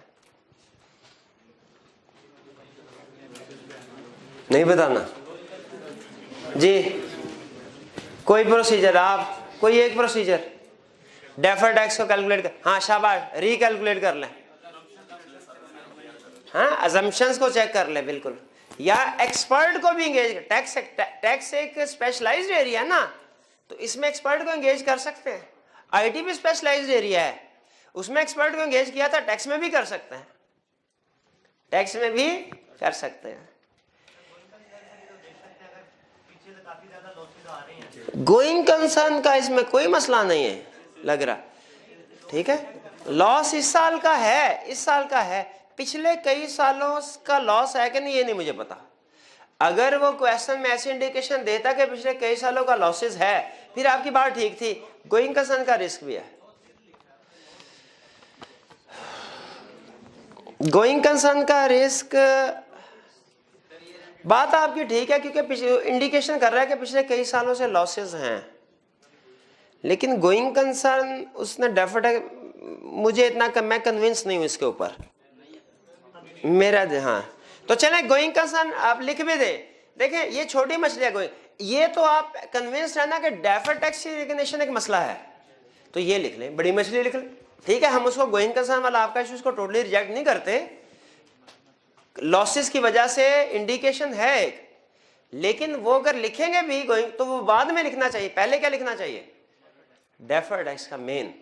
नहीं बताना जी? कोई प्रोसीजर, आप कोई एक प्रोसीजर डेफर्ड टैक्स को कैलकुलेट कर। हाँ, शाबाश, रिकैलकुलेट कर लें। हाँ, अजम्पशंस को चेक कर लें, बिल्कुल। या एक्सपर्ट को भी एंगेज, टैक्स एक स्पेशलाइज्ड एरिया है ना, तो इसमें एक्सपर्ट को एंगेज कर सकते हैं। आईटी भी स्पेशलाइज्ड एरिया है, उसमें एक्सपर्ट को एंगेज किया था, टैक्स में भी कर सकते हैं। टैक्स में भी कर सकते हैं। गोइंग कंसर्न का इसमें कोई मसला नहीं है लग रहा। ठीक है, लॉस इस साल का है, इस साल का है, पिछले कई सालों का लॉस है कि नहीं ये नहीं मुझे पता। अगर वो क्वेश्चन में ऐसी इंडिकेशन देता कि पिछले कई सालों का लॉसेस है, फिर आपकी बात ठीक थी। गोइंग कंसर्न का रिस्क भी है। गोइंग कंसर्न का रिस्क, बात आपकी ठीक है, क्योंकि इंडिकेशन कर रहा है कि पिछले कई सालों से लॉसेस हैं। लेकिन गोइंग कंसर्न उसने डेफिनेट, मुझे इतना मैं कन्विंस नहीं हूं इसके ऊपर मेरा। हाँ, तो चले गोइंग कंसर्न आप लिख भी दे। देखें, ये छोटी मछलियां गोइंग, ये तो आप कन्विंस रहना कि डेफर्ड टैक्स की रिकॉग्निशन एक मसला है, तो ये लिख लें, बड़ी मछली लिख लें। ठीक है, हम उसको गोइंग कंसर्न वाला आपका इशू उसको टोटली रिजेक्ट नहीं करते, लॉसेस की वजह से इंडिकेशन है एक, लेकिन वो अगर लिखेंगे भी गोइंग, तो वो बाद में लिखना चाहिए। पहले क्या लिखना चाहिए? डेफर्ड टैक्स का मेन।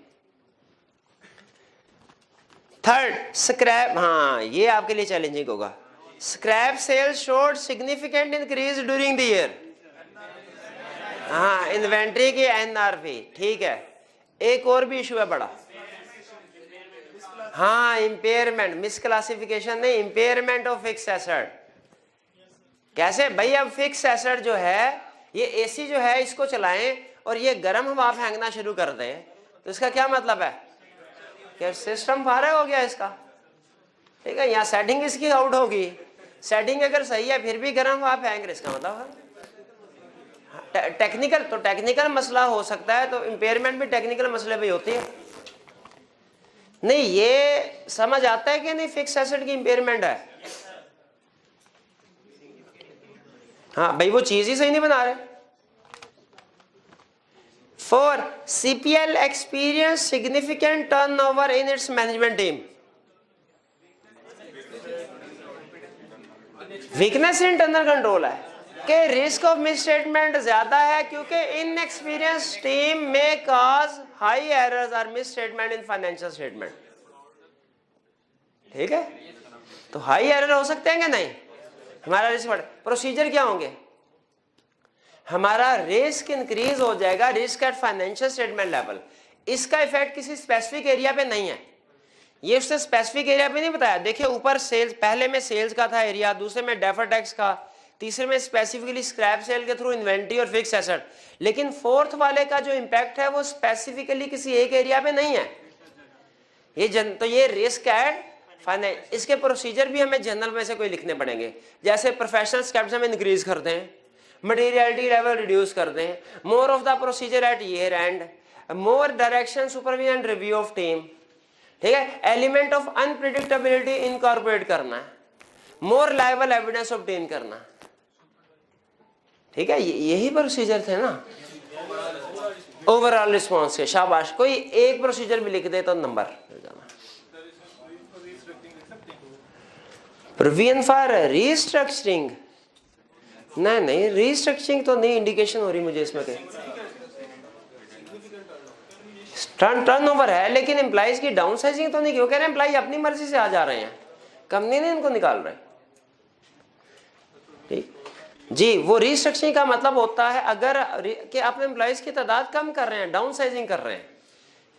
Third, scrap. हाँ, ये आपके लिए चैलेंजिंग होगा। Scrap sales showed significant increase during the year. हाँ, इन्वेंट्री की NRV, ठीक है। एक और भी इशू है बड़ा, हाँ, इम्पेयरमेंट, मिसक्लासिफिकेशन नहीं, इम्पेयरमेंट ऑफ फिक्स एसेट। कैसे भाई? अब फिक्स एसेट जो है, ये AC जो है इसको चलाएं और ये गर्म हवा फेंकना शुरू कर दें, तो इसका क्या मतलब है कि सिस्टम फारग हो गया इसका, ठीक है। यहाँ सेटिंग इसकी आउट होगी, सेटिंग अगर सही है फिर भी गर्म हवा फेंक रहे, इसका मतलब है टेक्निकल, तो टेक्निकल मसला हो सकता है, तो इम्पेयरमेंट भी टेक्निकल मसले पे होती है। नहीं, ये समझ आता है कि नहीं फिक्स एसेट की इम्पेयरमेंट है? हाँ भाई, वो चीज ही सही नहीं बना रहे। 4. CPL experienced significant turnover in its management team. Weakness internal control है कि रिस्क ऑफ मिसस्टेटमेंट ज्यादा है क्योंकि इनएक्सपीरियंस टीम में कॉज हाई एरर्स और मिसस्टेटमेंट इन फाइनेंशियल स्टेटमेंट, ठीक है। तो हाई एरर हो सकते हैं कि नहीं? हमारा रिस्क बढ़े, प्रोसीजर क्या होंगे? हमारा रिस्क इंक्रीज हो जाएगा, risk at financial statement level. इसका इफेक्ट किसी स्पेसिफिक एरिया पे नहीं है, ये उससे स्पेसिफिक एरिया पे नहीं बताया। देखिए ऊपर सेल्स, पहले में सेल्स का था एरिया, दूसरे में डेफर टैक्स का, तीसरे में स्पेसिफिकली स्क्रैप सेल के थ्रू इन्वेंट्री और फिक्स एसेट। लेकिन फोर्थ वाले का जो इम्पैक्ट है वो स्पेसिफिकली किसी एक एरिया पे नहीं है। तो ये रिस्क एट फाइनेंस, इसके प्रोसीजर भी हमें जनरल में से कोई लिखने पड़ेंगे, जैसे प्रोफेशनल स्टेप्स हम इंक्रीज करते हैं, मटेरियलिटी लेवल रिड्यूस करते हैं, more of the procedure at year end, more direction supervision review of team, ठीक है। एलिमेंट ऑफ अनप्रिडिक्टेबिलिटी इनकॉर्पोरेट करना है, मोर लायबल एविडेंस ऑब्टेन करना, ठीक है। यही प्रोसीजर थे ना ओवरऑल रिस्पॉन्स के। शाबाश, कोई एक प्रोसीजर भी लिख दे तो नंबर मिल जाना। प्रोविजन फॉर रीस्ट्रक्चरिंग, नहीं रीस्ट्रक्चरिंग तो नहीं इंडिकेशन हो रही मुझे इसमें के टर्नओवर है, लेकिन एम्प्लॉइज की डाउन साइजिंग तो नहीं, क्यों कह रहे हैं एम्प्लॉय अपनी मर्जी से आ जा रहे हैं, कंपनी ने इनको निकाल रहे। ठीक जी, वो रीस्ट्रक्चरिंग का मतलब होता है अगर कि आप एम्प्लॉइज की तादाद कम कर रहे हैं, डाउन साइजिंग कर रहे हैं,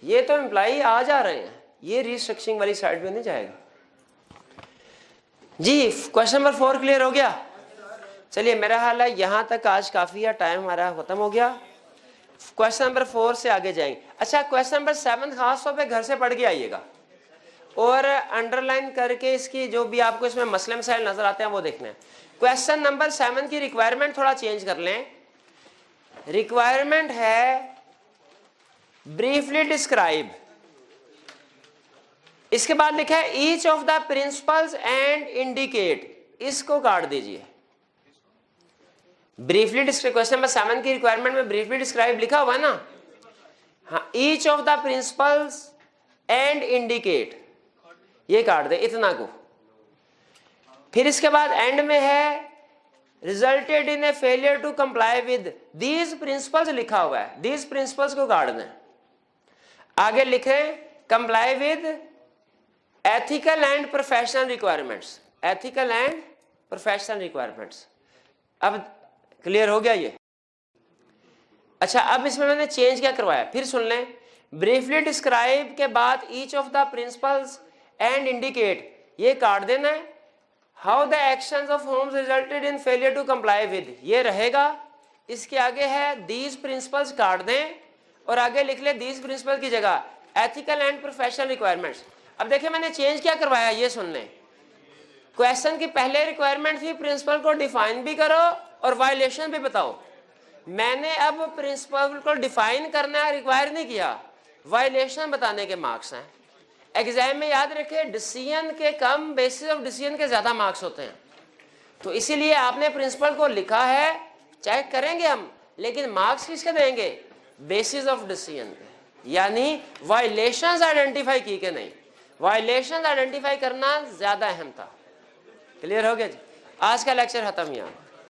ये तो एम्प्लॉय आ जा रहे हैं, ये रीस्ट्रक्चरिंग वाली साइड पे नहीं जाएगा। जी, क्वेश्चन नंबर 4 क्लियर हो गया? चलिए, मेरा हाल है यहां तक आज काफी है, टाइम हमारा खत्म हो गया। क्वेश्चन नंबर 4 से आगे जाएंगे। अच्छा, क्वेश्चन नंबर 7 खास तौर पे घर से पढ़ के आइएगा और अंडरलाइन करके इसकी जो भी आपको इसमें मसले मसाइल नजर आते हैं वो देखने हैं। क्वेश्चन नंबर 7 की रिक्वायरमेंट थोड़ा चेंज कर लें। रिक्वायरमेंट है ब्रीफली डिस्क्राइब, इसके बाद लिखा है each of the principles and indicate, इसको काट दीजिए। ब्रीफली डिस्क्राइब, क्वेश्चन नंबर 7 की रिक्वायरमेंट में ब्रीफली डिस्क्राइब लिखा हुआ है ना, हाँ, each of the principles and indicate, ये काट दे इतना को। फिर इसके बाद एंड में है resulted in a failure to comply with these principles लिखा हुआ है, दीज प्रिंसिपल्स को काट दें। आगे लिखे comply with ethical and professional requirements, ethical and professional requirements. अब क्लियर हो गया ये? अच्छा, अब इसमें मैंने चेंज क्या करवाया, फिर सुन लें। ब्रीफली डिस्क्राइब के बाद each of the principles and indicate, ये काट देना है। How the actions of whom resulted in failure to comply with, ये रहेगा। इसके आगे है दीज प्रिंसिपल्स, काट दें और आगे लिख ले दीज प्रिंसिपल की जगह एथिकल एंड प्रोफेशनल रिक्वायरमेंट्स। अब देखिए मैंने चेंज क्या करवाया, ये सुन लें। क्वेश्चन की पहले रिक्वायरमेंट थी प्रिंसिपल को डिफाइन भी करो और वायलेशन भी बताओ। मैंने अब प्रिंसिपल को डिफाइन करना रिक्वायर नहीं किया, वायलेशन बताने के मार्क्स हैं। एग्जाम में याद रखें, डिसीजन के कम, बेसिस ऑफ डिसीजन के ज्यादा मार्क्स होते हैं, तो इसीलिए आपने प्रिंसिपल को लिखा है, चेक करेंगे हम, लेकिन मार्क्स किसके देंगे? बेसिस ऑफ डिसीजन के, यानी वायलेशंस आइडेंटिफाई की के नहीं, वायलेशंस आइडेंटिफाई करना ज्यादा अहम था। क्लियर हो गया जी? आज का लेक्चर खत्म यहाँ।